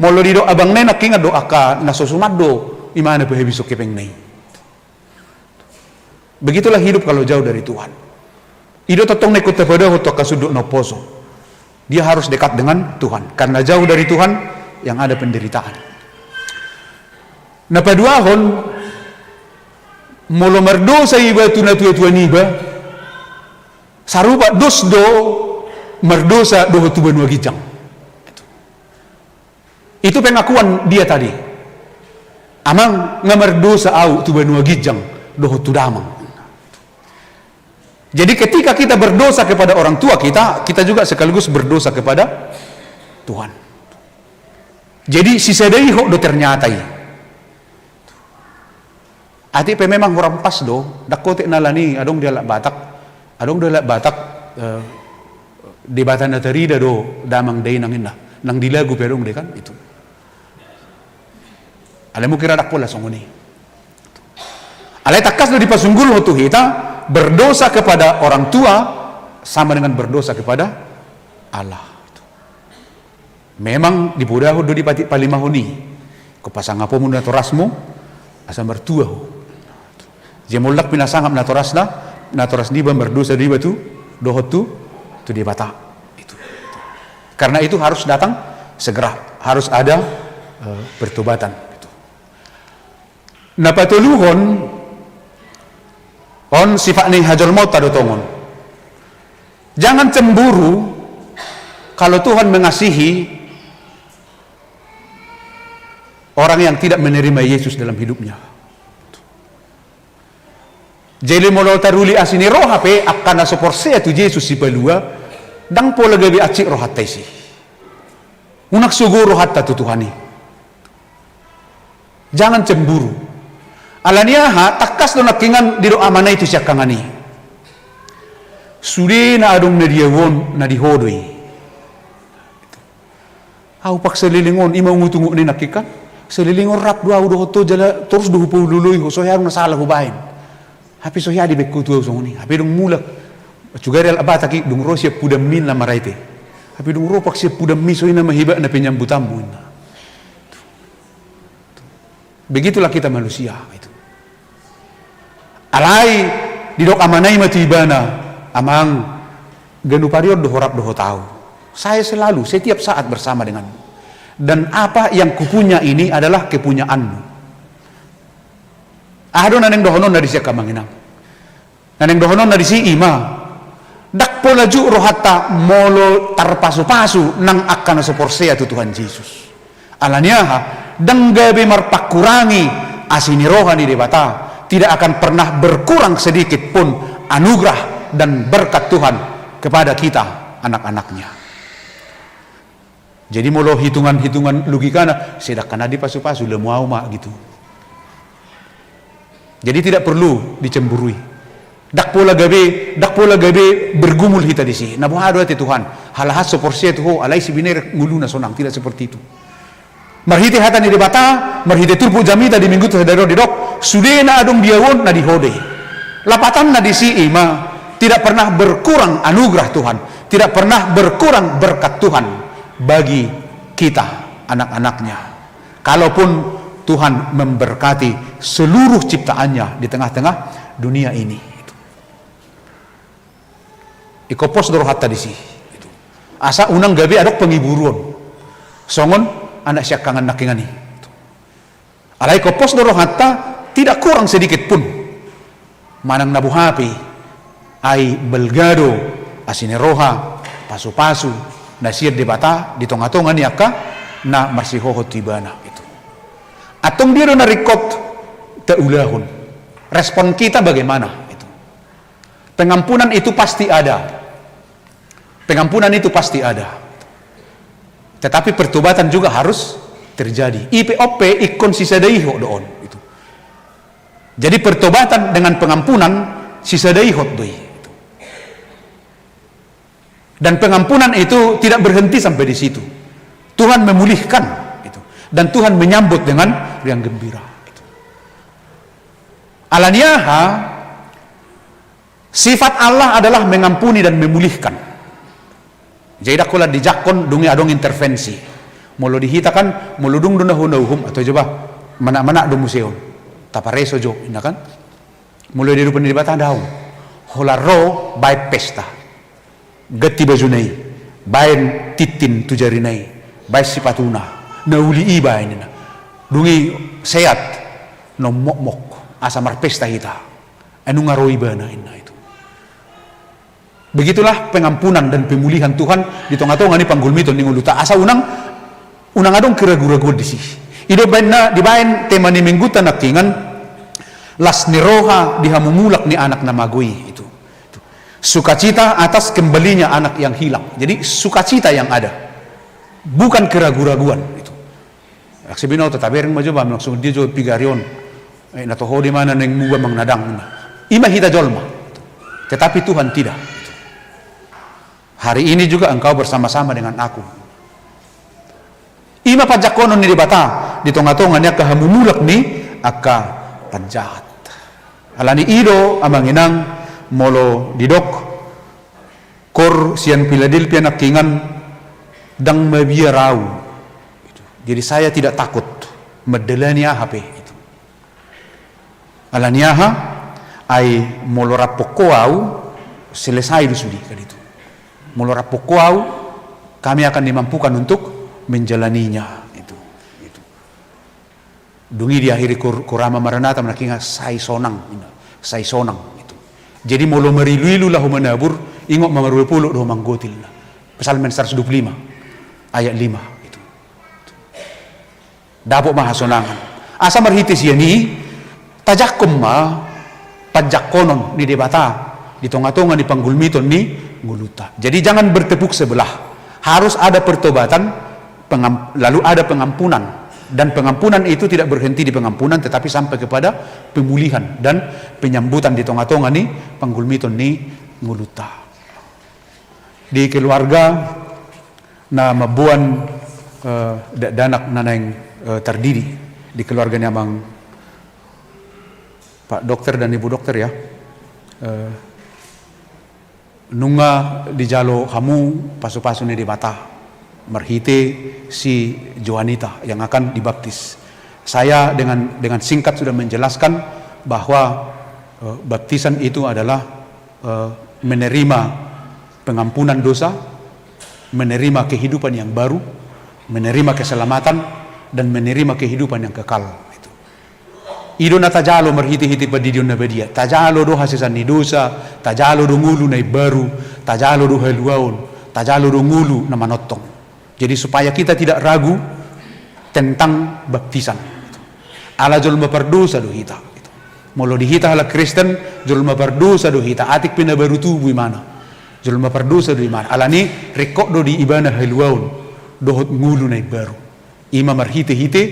Molo di do abang nena kinga do aka nasusumado imana pe besok kepeng nei. Begitulah hidup kalau jauh dari Tuhan. Ido totong nekut tepada hotok kasuduk no poso. Dia harus dekat dengan Tuhan. Karena jauh dari Tuhan, yang ada penderitaan. Napa duahon, molo merdo sa iba tuna tua-tua niba, sarupa dos do, merdo sa doho tuban wagijang. Itu pengakuan dia tadi. Amang ngamerdo sa au tuban wagijang, doho tudamang. Jadi ketika kita berdosa kepada orang tua kita, kita juga sekaligus berdosa kepada Tuhan. Jadi si sedai ho do ternyata i. Ati pe memang orang pas do, dakote nalani adong dia lak batak, di batan terida do damang day nang ina, nang dilagu pe dong de kan itu. Alam mo kira dakpola songoni. Alay takas do di pasunggul ho tu hita. Berdosa kepada orang tua sama dengan berdosa kepada Allah. Memang di budahu do di pati palimahuni. Kupasang apa mun natorasmu asa mertua. Jemolak pinasangap natoras di berdosa di batu dohotu tu di bata itu. Karena itu harus datang segera, harus ada pertobatan itu. Napatuluhon on sifat ni hajal maut tado tongon. Jangan cemburu kalau Tuhan mengasihi orang yang tidak menerima Yesus dalam hidupnya. Jadi molo taruli asini roh hape akan soporse tu Yesus si pelua dang pola gabi acik roh hatta isi. Unak sugo roh hatta tu Tuhani. Jangan cemburu. Alaniaha takas do nakingan di do amanay itu siya kangani. Sudi na adong na diyawon na dihodoi. Au pak selilingon ima ngutungu ni nakikan. Selilingon rap do do hoto jala terus do hupu luluy ho so harung nasalah hubain. Hapi so di bekku tu songoni. Hapi dong mulak. Cugarel abata ki dong ro siya pudam min na maraite. Hapi dong ro pak siya pudam mi so ina mahiba na penyambutammu. Begitulah kita manusia itu. Alai didok amanai mati ibana amang ganu parior do horap do tahu. Saya selalu setiap saat bersama denganmu. Dan apa yang kupunya ini adalah kepunyaanmu. Ado naneng dohonon dari siya kamanginang. Naneng dohonon dari si ima. Dak pola ju rohatta molo tarpasu-pasu nang akan soporsea tu Tuhan Yesus. Alaniaha denggabe marpakurangi asini rohani debata. Tidak akan pernah berkurang sedikit pun anugerah dan berkat Tuhan kepada kita anak-anaknya. Jadi molo hitungan-hitungan logikana sedakana di pasu-pasu lemuau mak gitu. Jadi tidak perlu dicemburui. Dak pola gabe bergumul hita di sini. Nabuhado ati Tuhan. Halahat soporsia tu ho alai si biner nguluna sonang, tidak seperti itu. Marhite hata ni debata, marhite turpu jamita di minggu tu hadaro di dok, sudena adong diawon na dihode. Lapatan na di si ima, tidak pernah berkurang anugerah Tuhan, tidak pernah berkurang berkat Tuhan bagi kita anak-anaknya. Kalaupun Tuhan memberkati seluruh ciptaannya di tengah-tengah dunia ini. Ikopos doro hatta di si. Asa unang gabi adok pengiburuan. Songon anak syakangan nakingani. Alai kopos doro hatta tidak kurang sedikit pun. Manang nabuhapi ay belgado asine roha pasu-pasu nasir debata di tonga-tonga niaka na marsihoho tibana itu. Atong dia na record teulahon. Respon kita bagaimana? Itu. Pengampunan itu pasti ada. Pengampunan itu pasti ada. Tetapi pertobatan juga harus terjadi. IPOP ikon sisadaiho doon. Itu. Jadi pertobatan dengan pengampunan sisadaiho doi. Dan pengampunan itu tidak berhenti sampai di situ. Tuhan memulihkan itu. Dan Tuhan menyambut dengan riang gembira. Itu. Alaniaha, sifat Allah adalah mengampuni dan memulihkan. Jadi dakola dijakon dungi adong intervensi. Molo dihitakan muludung duna hunauhum atau coba mana-mana do museum. Tapareso jo, ina kan? Mulai di rupan di batang daun. Holaro by pesta. Gati bajunai, bayan titin tujarinai, bayan sipatuna, nauli iba ini na, dungi sehat, no mok asa marpesta kita, anu ngaroi bana ina itu. Begitulah pengampunan dan pemulihan Tuhan di tengah-tengah ini panggulmiton ni nguluta asa unang adong keraguan-raguan di sini. Ido bayan di bayan tema ni mingguta nakingan las niroha dihamumulak ni anak namagui itu. Sukacita atas kembalinya anak yang hilang. Jadi sukacita yang ada, bukan keraguan-raguan itu. Aksibino tetapi ring majuba maksud dia jo pigarion. Natoho di mana neng muga mang nadang. Ima hita jolma. Tetapi Tuhan tidak. Hari ini juga engkau bersama-sama dengan aku. Ima pajakonon ni dibata di tengah-tengah niya kahamumulak ni aka panjahat. Alani ido amanginang molo didok kor sian Philadelphia nakingan dang mabiarau. Jadi saya tidak takut medelania HP itu. Alaniaha ay molo rapokoau selesai dusudi kaditu. Molo rapokoau kami akan dimampukan untuk menjalaninya itu. Dungi diakhiri kurama maranata nakinga sai sonang. Jadi molo merilu lah menabur ingok mamarul pulo do manggotil lah. Psalm 125 ayat 5 itu. Dapok mahasonangan. Asa marhitis yani tajakum ma pajakonon ni debata di tengah-tengah di panggulmiton ni nguluta. Jadi jangan bertepuk sebelah. Harus ada pertobatan lalu ada pengampunan. Dan pengampunan itu tidak berhenti di pengampunan tetapi sampai kepada pemulihan dan penyambutan di tengah-tengah ni panggulmiton ni nguluta. Di keluarga na mabuan danak naneng terdiri di keluarganya Bang Pak Dokter dan Ibu Dokter ya. Nunga di jalo hamu pasu-pasu ni di bata. Marhite si Johanita yang akan dibaptis. Saya dengan singkat sudah menjelaskan bahwa baptisan itu adalah menerima pengampunan dosa, menerima kehidupan yang baru, menerima keselamatan dan menerima kehidupan yang kekal. Itu. Ido na tajalo marhiti-hiti padidion na bedia. Tajalo do hasisan ni dosa, tajalo do ngulu na baru, tajalo do haluaon, tajalo do ngulu na manotong. Jadi supaya kita tidak ragu tentang baptisan. Ala jol mapardosa do hita. Molo dihita ala Kristen jol mapardosa do hita. Atik pinabaru tubuh imana. Jol mapardosa do imana. Ala ni rekok do di ibana haluaun dohot ngulu na baru. Ima marhite-hite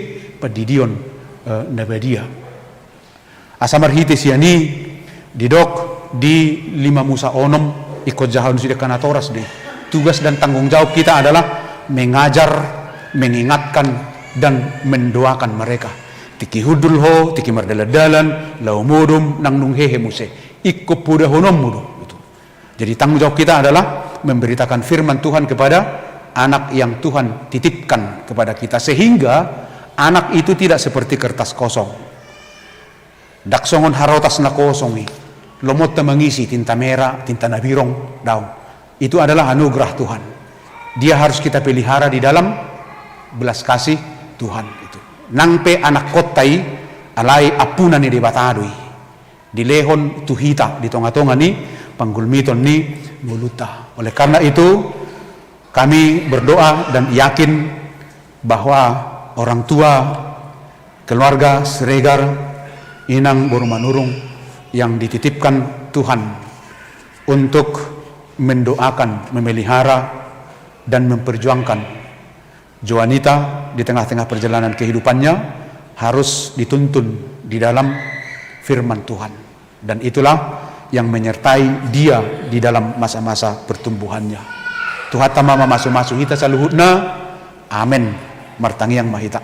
padidion nabadia. Asa marhite siani didok di 5 Musa onom ikut jahan sudah kanatoras deh. Tugas dan tanggung jawab kita adalah mengajar, mengingatkan dan mendoakan mereka. Tiki hudul ho, tiki mardaladalan, laumudum nang nunghehe muse. Ikut puda honom mudu. Jadi tanggung jawab kita adalah memberitakan firman Tuhan kepada anak yang Tuhan titipkan kepada kita sehingga anak itu tidak seperti kertas kosong. Daksongon harotas na kosong ni. Lomot na mengisi tinta merah, tinta nabirong daun. Itu adalah anugerah Tuhan. Dia harus kita pelihara di dalam belas kasih Tuhan itu. Nangpe anak kotai alai apuna ni debatadui. Dilehon tuhita di tengah-tengah ni panggulmiton ni nguluta. Oleh karena itu kami berdoa dan yakin bahwa orang tua keluarga Siregar, inang Boru Manurung yang dititipkan Tuhan untuk mendoakan, memelihara, dan memperjuangkan Juanita di tengah-tengah perjalanan kehidupannya harus dituntun di dalam firman Tuhan. Dan itulah yang menyertai dia di dalam masa-masa pertumbuhannya. Tuhan tamama masu-masu hita saluhutna. Amin. Martangiang mahita.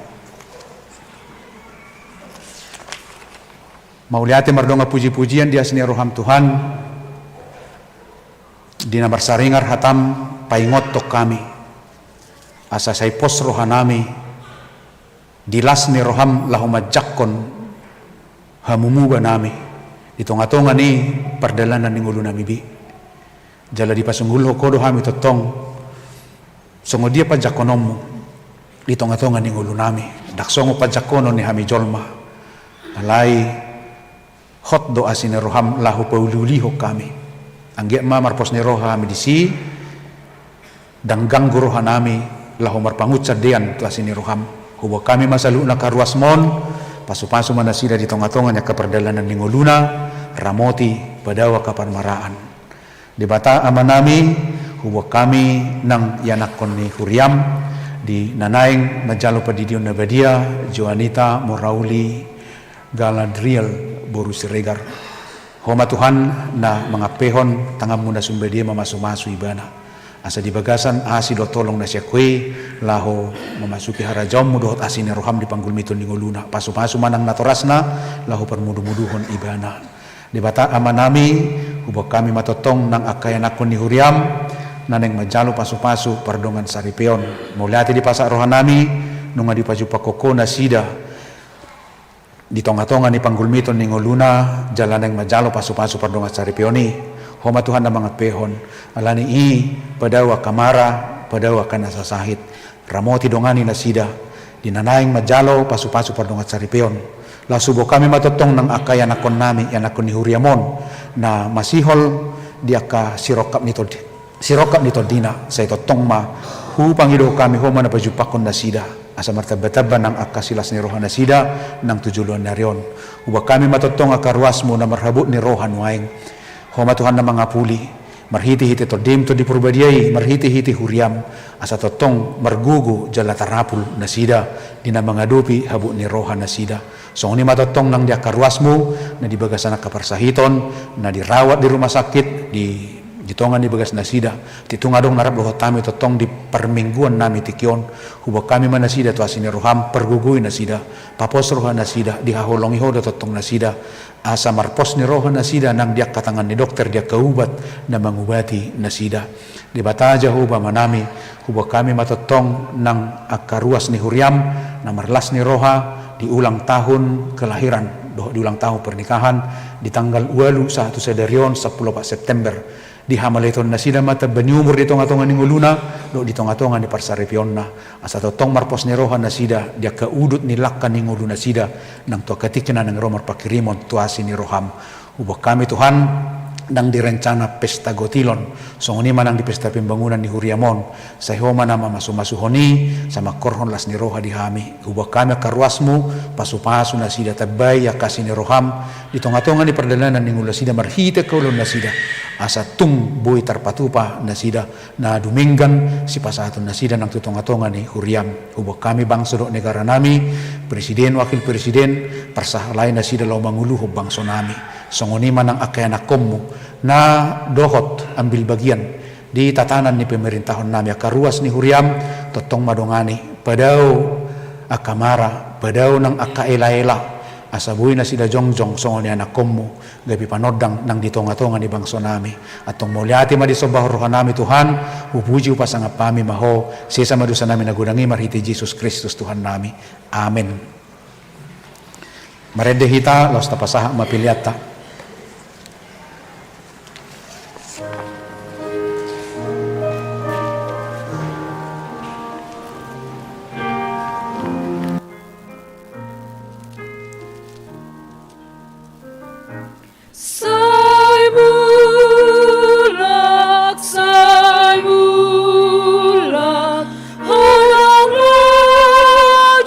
Mauliate mardonga puji-pujian dia seni roham Tuhan. Dina barsaringar hatam paingot tok kami. Asa say pos rohanami. Dilas ni roham lahumajakkon hamumuba nami. Itonga-tonga ni perdalanan ni ngulu nami bi. Jala di pasunggul hokodo hami totong. Songo dia pajakonomu. Itonga-tonga ni ngulu nami. Daksongo pajakono ni hami jolma. Alai hot doa sini roham lahu pauliho kami. Angge ma marpos ni roha hami disi. Dan ganggu roha nami lahu marpangut sadean tu asini roham. Hubo kami masalu na karuasmon. Pasu-pasu manasida di tonga-tonganya keperdalanan ningoluna, ramoti padawa kaparmaraan. Di bata amanami, hubo kami nang yanakon ni Huriam, di nanaing majalo padidion na badia, Juanita Morauli Galadriel Boru Siregar. Homa Tuhan na mga pehon tangam muna sumbedia mamasu-masu ibana. Asa di bagasan asi do tolong na siya kwe laho memasuki harajom mudohot asini roham di panggul mitun di nguluna pasu-pasu manang natorasna laho permudu-muduhon ibana di bata amanami hubok kami matotong nang akayan akon ni Huriam naneng majalo pasu-pasu pardongan saripeon muliati di pasak rohanami nunga di paju pakoko na sida di tonga-tonga ni panggul mitun ni nguluna jalaneng majalo pasu-pasu pardongan saripeoni. Homa Tuhan na mga pehon alani i padawa kamara padawa kana sasahit ramoti dongani na sida dinanaing majalo pasu-pasu pardongat saripeon la subo kami matotong ng akayan akon nami yan akon ni Huriamon na masihol diaka sirokap nito dina sa itotong ma hupang ido kami homa na pajupakon na sida asa martabataban ng akasilas ni rohan na sida ng tujuluan na riyon uba kami matotong akaruas mo na marhabot ni rohan waing Homa Tuhan na mga puli, marhiti-hiti to dim to di purbadiay, marhiti-hiti Huriam, asa totong margugu jalatarapul na sida, di na mga dupi habu ni roha na sida. So ni matotong nang dia karwasmo, na di bagasan na kaparsahiton, na dirawat di rumah sakit, di tongan di bagas na sida. Titungadong narap loho tami totong di permingguan nami tikyon, hubak kami man na sida to asini roham, perguguin na sida, papos roha na sida, di haholong iho totong na sida, asa marpos ni roha na sida nang dia katangan ni dokter dia kaubat na mangubati na sida. Di bataja huba manami huba kami matotong nang akaruas ni Huriam na marlas ni roha di ulang tahun kelahiran di ulang tahun pernikahan di tanggal 8 1 Sedarion 10 September di hamaleton na sida mata banyumur di tonga-tonga ni nguluna di tonga-tonga ni parsaripion na asa totong marpos ni roha na sida dia kaudut ni lakkan ni nguluna sida nang to katikna nang romar pakirimon tuasi ni roham ubah kami Tuhan nang direncana pesta gotilon songoni manang di pesta pembangunan ni Huriamon sa homa nama masu-masuhoni sama korhon las ni roha di hami ubah kami karuasmu pasu-pasu na sida tabay yakasi ni roham di tonga-tonga ni perdalanan ni ngula sida marhite kaulon na sida asa tung boy tarpatupa na sida na duminggan si pasatun na sida ng tutonga-tonga ni Huriam ubah kami bangsa do negara nami presiden wakil presiden persahalay na sida law manguluho bangso nami songoni manang akayan akommo na dohot ambil bagian di tatanan ni pemerintahon nami akaruas ni Huriam totong madongani padaw akamara padaw ng akaela-ela asabuy na sida jongjong songoni anakommo gabi panodang nang ditonga-tonga ni bangso nami atong muliati madisobah roha nami Tuhan upuji upasang apami maho sisa madusa nami nagunangi marhiti Jesus Kristus Tuhan nami amen marede hita los tapasaha mapiliata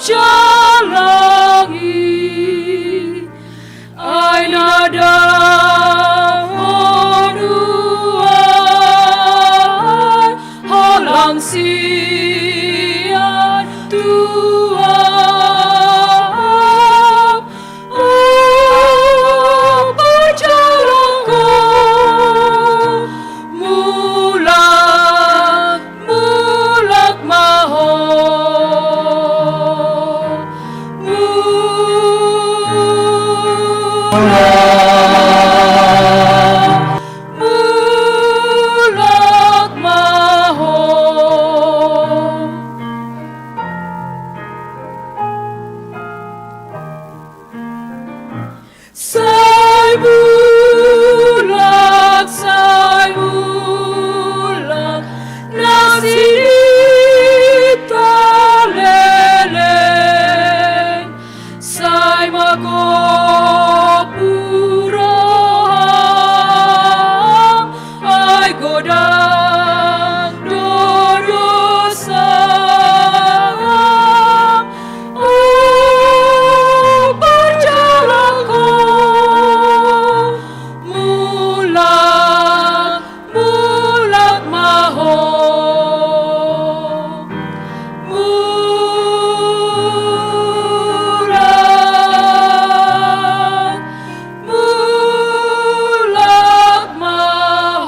Jalangi Tuhan, berjalanku mulak maho, mulak maho. Sai bulak, nasi taleleng, sai magopurang, ai godang dodosang, berjalanku mulak maho, mulak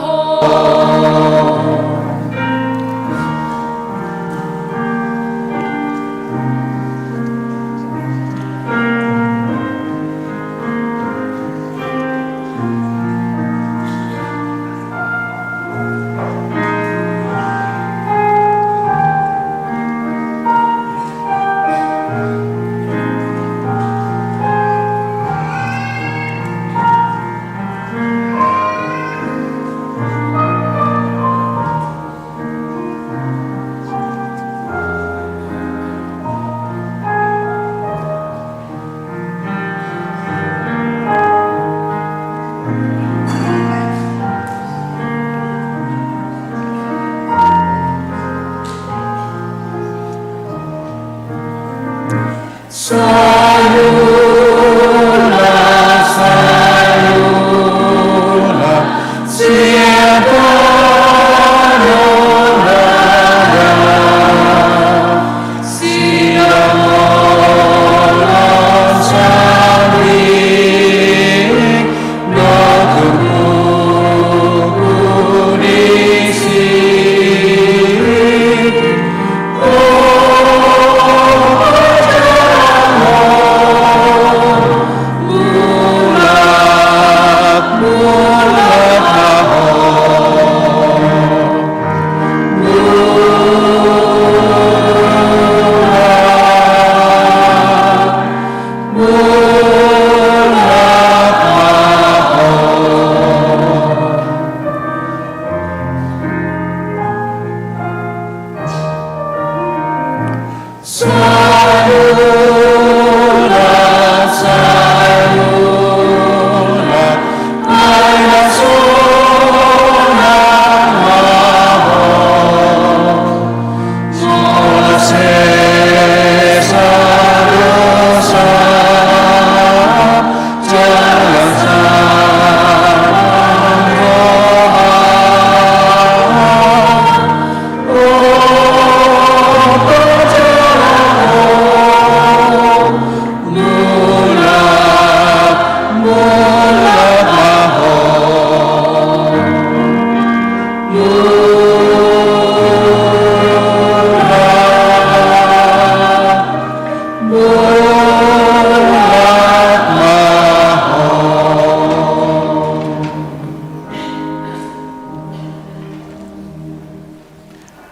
maho.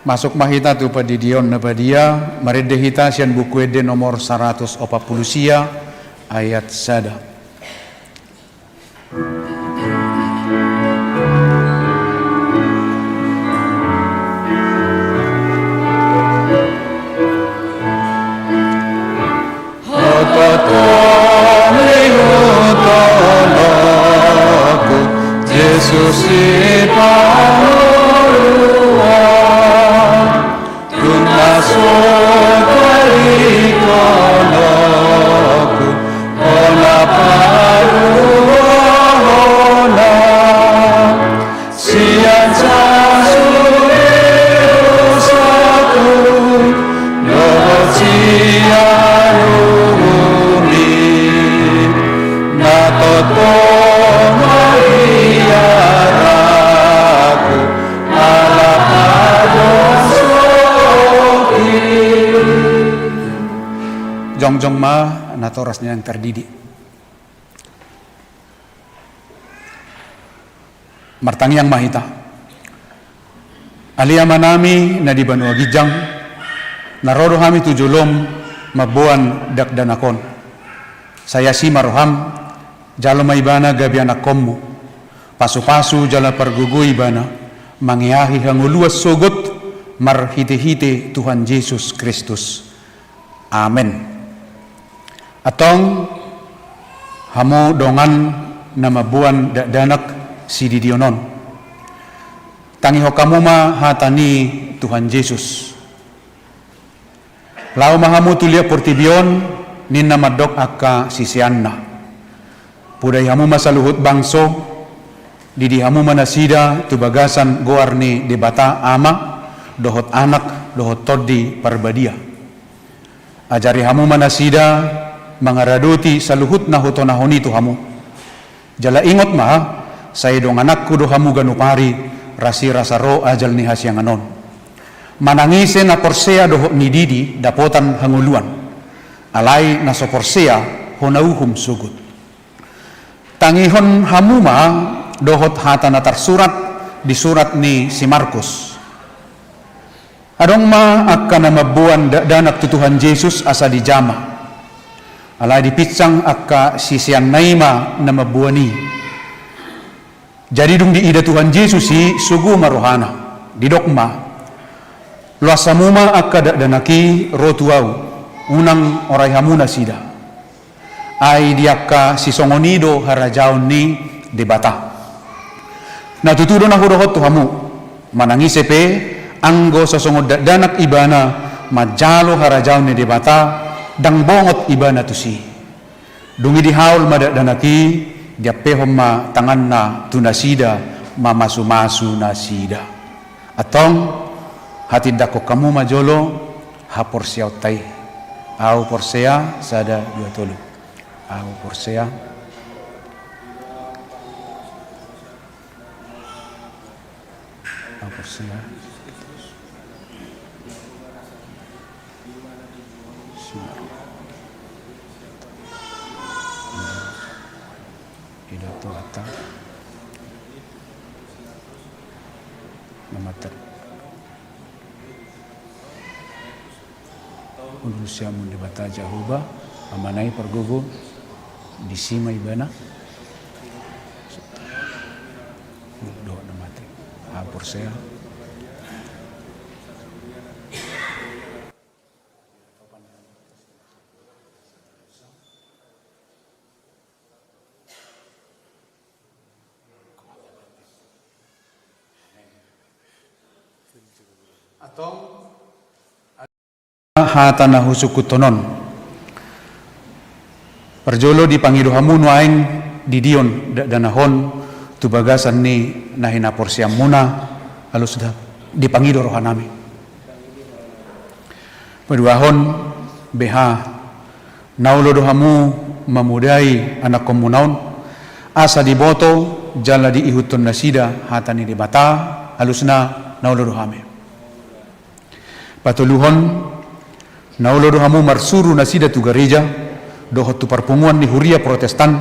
Masuk mahita tu padidion na padia, maredehita sian buku ede nomor 140 ayat sada. Jesus Sian jongjong ma natorasnya yang terdidik. Martang yang mahita. Alia manami na di Banua Gijang, narodo kami tujulom mabuan dak danakon. Saya si maroham, jalo maibana gabi anak komu, pasu-pasu jala pergugu ibana, mangiahi hanguluas sogot, marhite-hite Tuhan Yesus Kristus. Amin. Atong hamu dongan nama buan dak danak si didionon. Tangi hokamu ma hatani Tuhan Yesus. Lau mahamu tulia portibion ninna madok akka sisianna. Pudai hamu masaluhut bangso didi hamu manasida tubagasan goarni debata ama dohot anak dohot todi parbadia. Ajari hamu manasida mangaraduti saluhut na hotonahoni tu hamu. Jala ingot ma saya dong anakku do hamu ganupari rasi rasa ro ajal ni hasyang anon. Manangise na porsea dohot ni didi dapotan hanguluan. Alai na so porsea honauhum sugut. Tangihon hamuma dohot hata na tersurat di surat ni si Markus. Adong ma akka na mabuan danak tu Tuhan Yesus asa di jama. Alai di pitsang akka sisian naima na mabuani. Jadi dung di ida Tuhan Yesus si sugu marohana di dokma luasamuma akka danaki rotuau unang orai hamuna sida ai diakka si songonido harajaon ni debata na tutudo na hurohot tu hamu manangise pe anggo sosongod danak ibana majalo harajaon ni debata dang bongot ibana tu si dungi di haul danaki dia pehom ma tangan na tunasida mamasu-masu nasida. Atong hati dako kamu majolo ha porsea utai. Au porsea sada dua tolu. Au porsea. Au porsea. Idato ata namatar unusia mun debata jahuba amanai pergugu disima ibana do namate ha porsea hatana husukutonon perjolo di pangido hamun waing di dion danahon tubagasan ni nahina porsiam muna lalu sudah dipangido rohanami peduahon BH naulo dohamu memudai anak komunaun asa diboto jala di ihutun nasida hatani di bata halusna naulo dohame patuluhon naulo dohamu marsuru nasida tu gereja dohot tu perpunguan ni huria protestan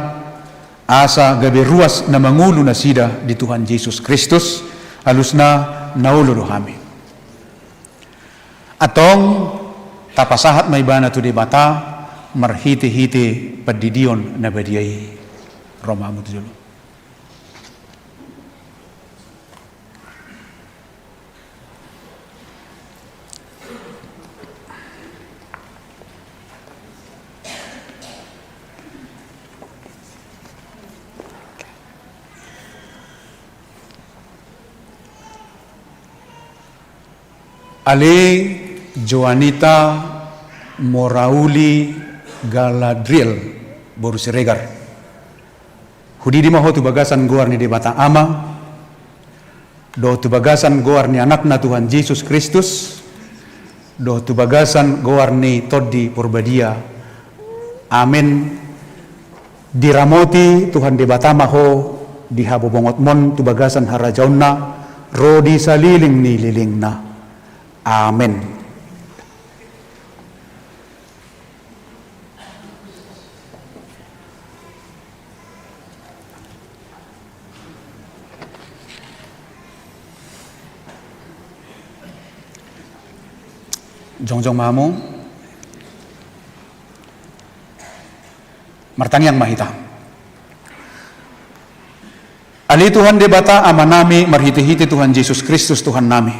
asa gabe ruas na mangulu nasida di Tuhan Yesus Kristus halusna naulo dohame atong tapasahat maibana tu debata marhite-hite padidion na badiai Roma mutujulu Ale Joanita Morauli Galadriel Boru Siregar Hudi di maho tu bagasan goar ni debata ama do tu bagasan goar ni anakna Tuhan Yesus Kristus do tu bagasan goar ni todi purbadia amin diramoti Tuhan debata maho di habobongot mon tu bagasan harajauna rodi saliling ni lilingna amin. Jongjong mamu. Martangyang mahita. Ali Tuhan debata amanami marhiti-hiti Tuhan Yesus Kristus Tuhan nami.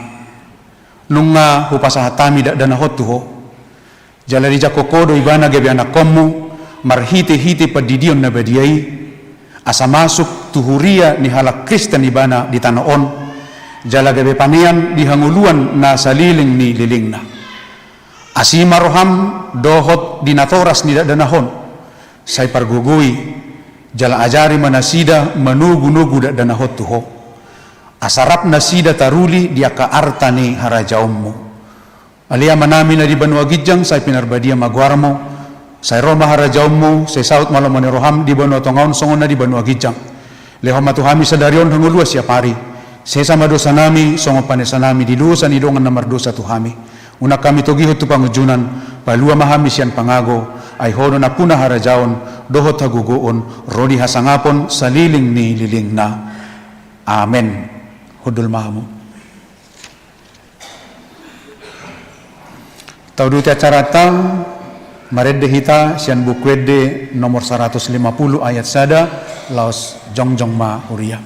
Nunga hupasahatami danahot tuho. Jalari jakokodo ibana gebe anak komu marhiti-hiti padidion na badiai. Asa masuk tuhuria ni halak Kristen ibana di tanaon. Jala gebe panean di hanguluan na saliling ni lilingna. Asima roham dohot dinatoras ni danahon. Say pargugui jala ajari manasida manugu-nugu danahot tuho. Asarap nasida taruli dia ka arta ni harajaummu. Alia manami na di Banua Gijang say pinarbadia magwarmo. Say Roma harajaummu say saut malamani roham di Banua Tongaon songon na di Banua Gijang. Lehom matuhami sa darion hangulua siya pari. Sesa madosa nami songon panesa nami di dosa ni dongan na mardosa tuhami. Una kami togihot tu pangujunan palua mahami siyan pangago ay hono na puna harajaon dohot hagugoon rodi hasangapon saliling ni liling na. Amen. Hudul mahamu. Tauduti acarata maredde hita siyan bukwede nomor 150 ayat sada laos jongjong ma uria.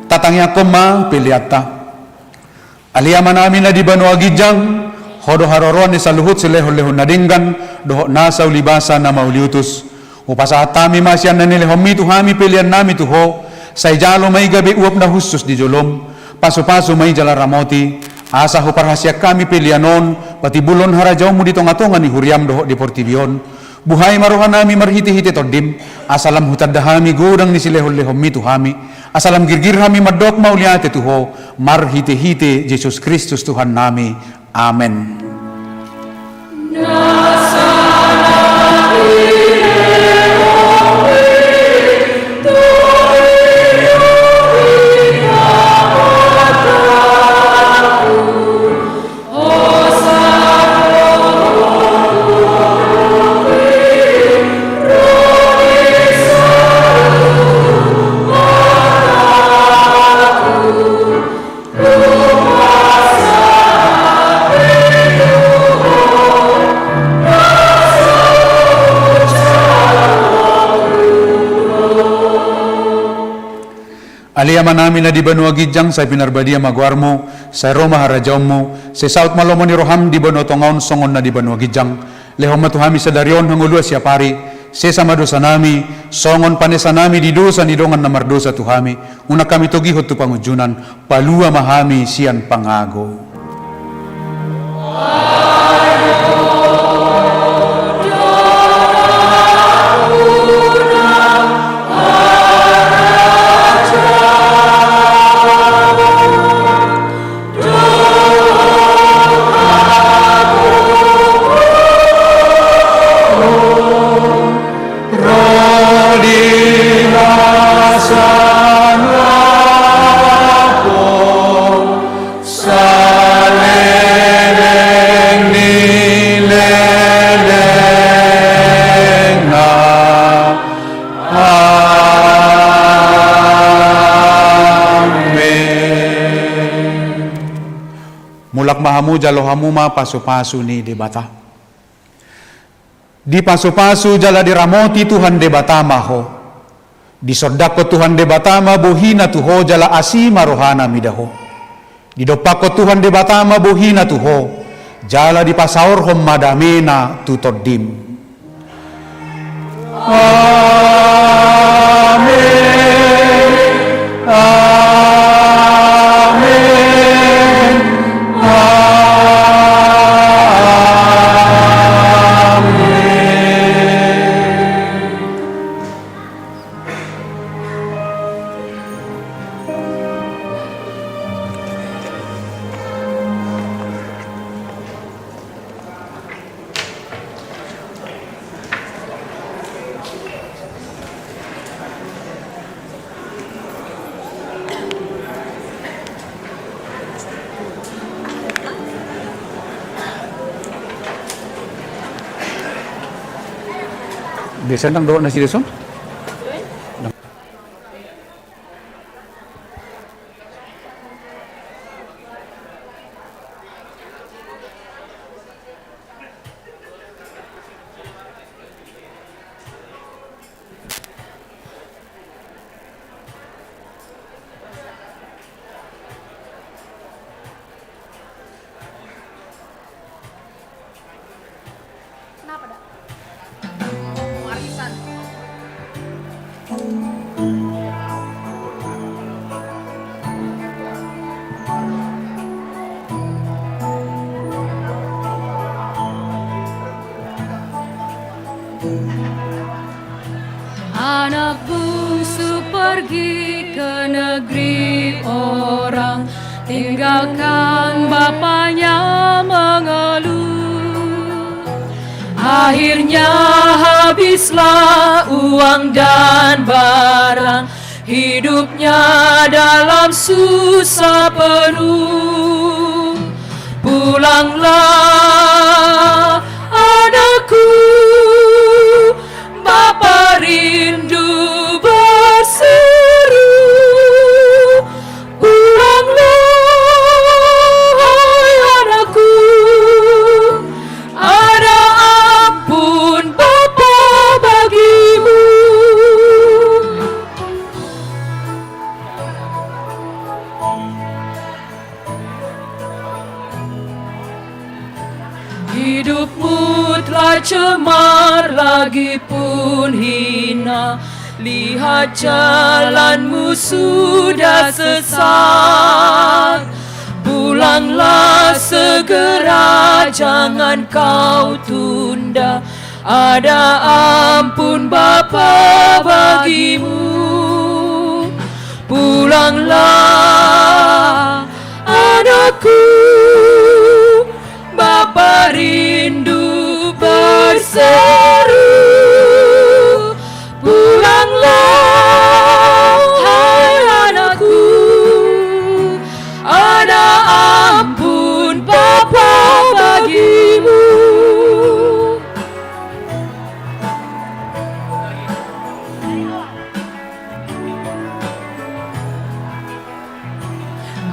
Tatangya koma piliata. Aliyaman namin na di Banua Gijang, hodo haroron ni saluhut silehon-lehon nadinggan, doho nasa ulibasa na mauliutus. Upasahat tami masyan na nilehomi tuhami pilihan nami tuho, say jalo may gabi uap na husus di jolom, paso-paso may jala ramoti, asa ho parhasyak kami pilihanon, pati bulon harajaw mo dito ngatongan ni Huriam doho di Portivion. Buhay maruhan nami marhiti-hiti todim, asalam hutadahami gudang ni silehon-lehomi tuhami, asalam girgirhami madok mauliate tuho, marhiti-hiti Yesus Kristus Tuhan nami. Amen. Aliyaman namin na di Banua Gijang sa pinarbadia magwarmo, sa Roma harajaummo, sa South Malomon ni Roham di Banua Tongaon songon na di Banua Gijang, lehom matuhami sa darion hangulua siya pari, sesa madosa nami, songon panesa nami di dosa ni dongan na mardosa tuhami, una kami togihot tu pangujunan, palua mahami siyan pangago. Mulak mahamu jalo hamuma pasu-pasu ni debata. Di pasu-pasu jala diramoti Tuhan debata maho. Di sodako Tuhan debata ma bohina tuho jala asima rohana midaho. Di dopako Tuhan debata ma bohina tuho jala di pasaur hom madamena tutodim. Amen. Biasanya doa nasi deson? Anak bungsu pergi ke negeri orang, tinggalkan bapaknya mengeluh. Akhirnya habislah uang dan barang, hidupnya dalam susah penuh. Pulanglah anakku, Bapa rindu berseru. Pulanglah hai anakku, ada ampun Bapa bagimu. Hidupmu telah cemar lagi pun hina, lihat jalanmu sudah sesat. Pulanglah segera, jangan kau tunda, ada ampun Bapa bagimu. Pulanglah anakku, Bapa rindu berseru. Pulanglah hai anakku, ada ampun Bapa bagimu.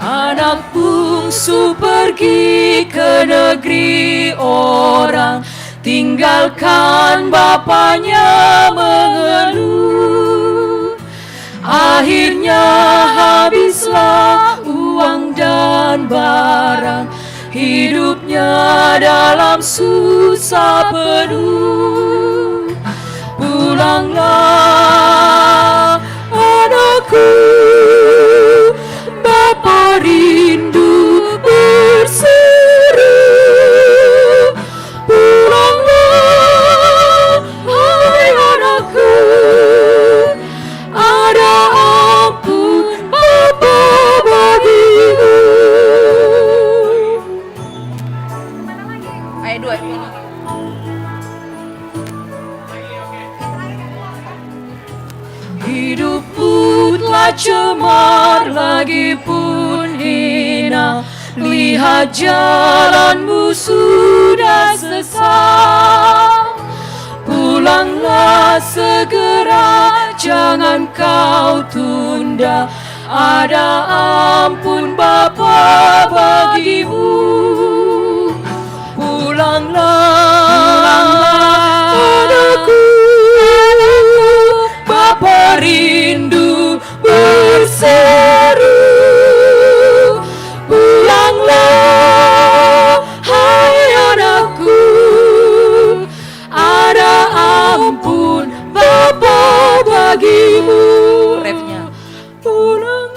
Anak bungsu pergi ke negeri orang, tinggalkan bapaknya mengeluh. Akhirnya habislah uang dan barang, hidupnya dalam susah penuh. Pulanglah anakku, Bapa rindu berseru. Pulanglah hai anakku, ada ampun Bapa bagimu. Ayat 2 ini. Hidupmu telah cemar lagi pun hina, lihat jalanmu sudah sesat. Pulanglah segera, jangan kau tunda, ada ampun Bapa bagimu. Pulanglah anakku, Bapa rindu berseru. Pulanglah hai anakku, ada ampun Bapa bagimu. Refnya. Pulang.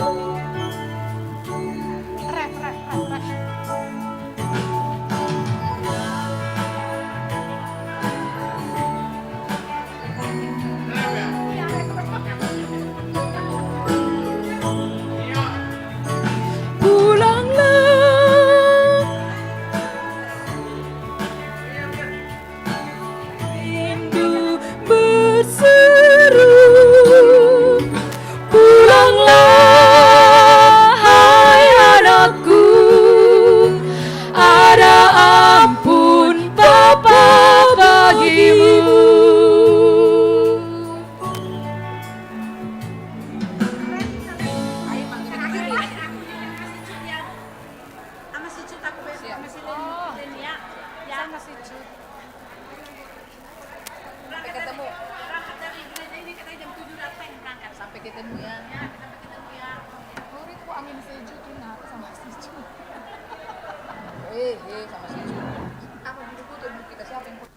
Murid ko angin seju tuh nah sama seju. Sama si Aku dulu tuh kita siapa yang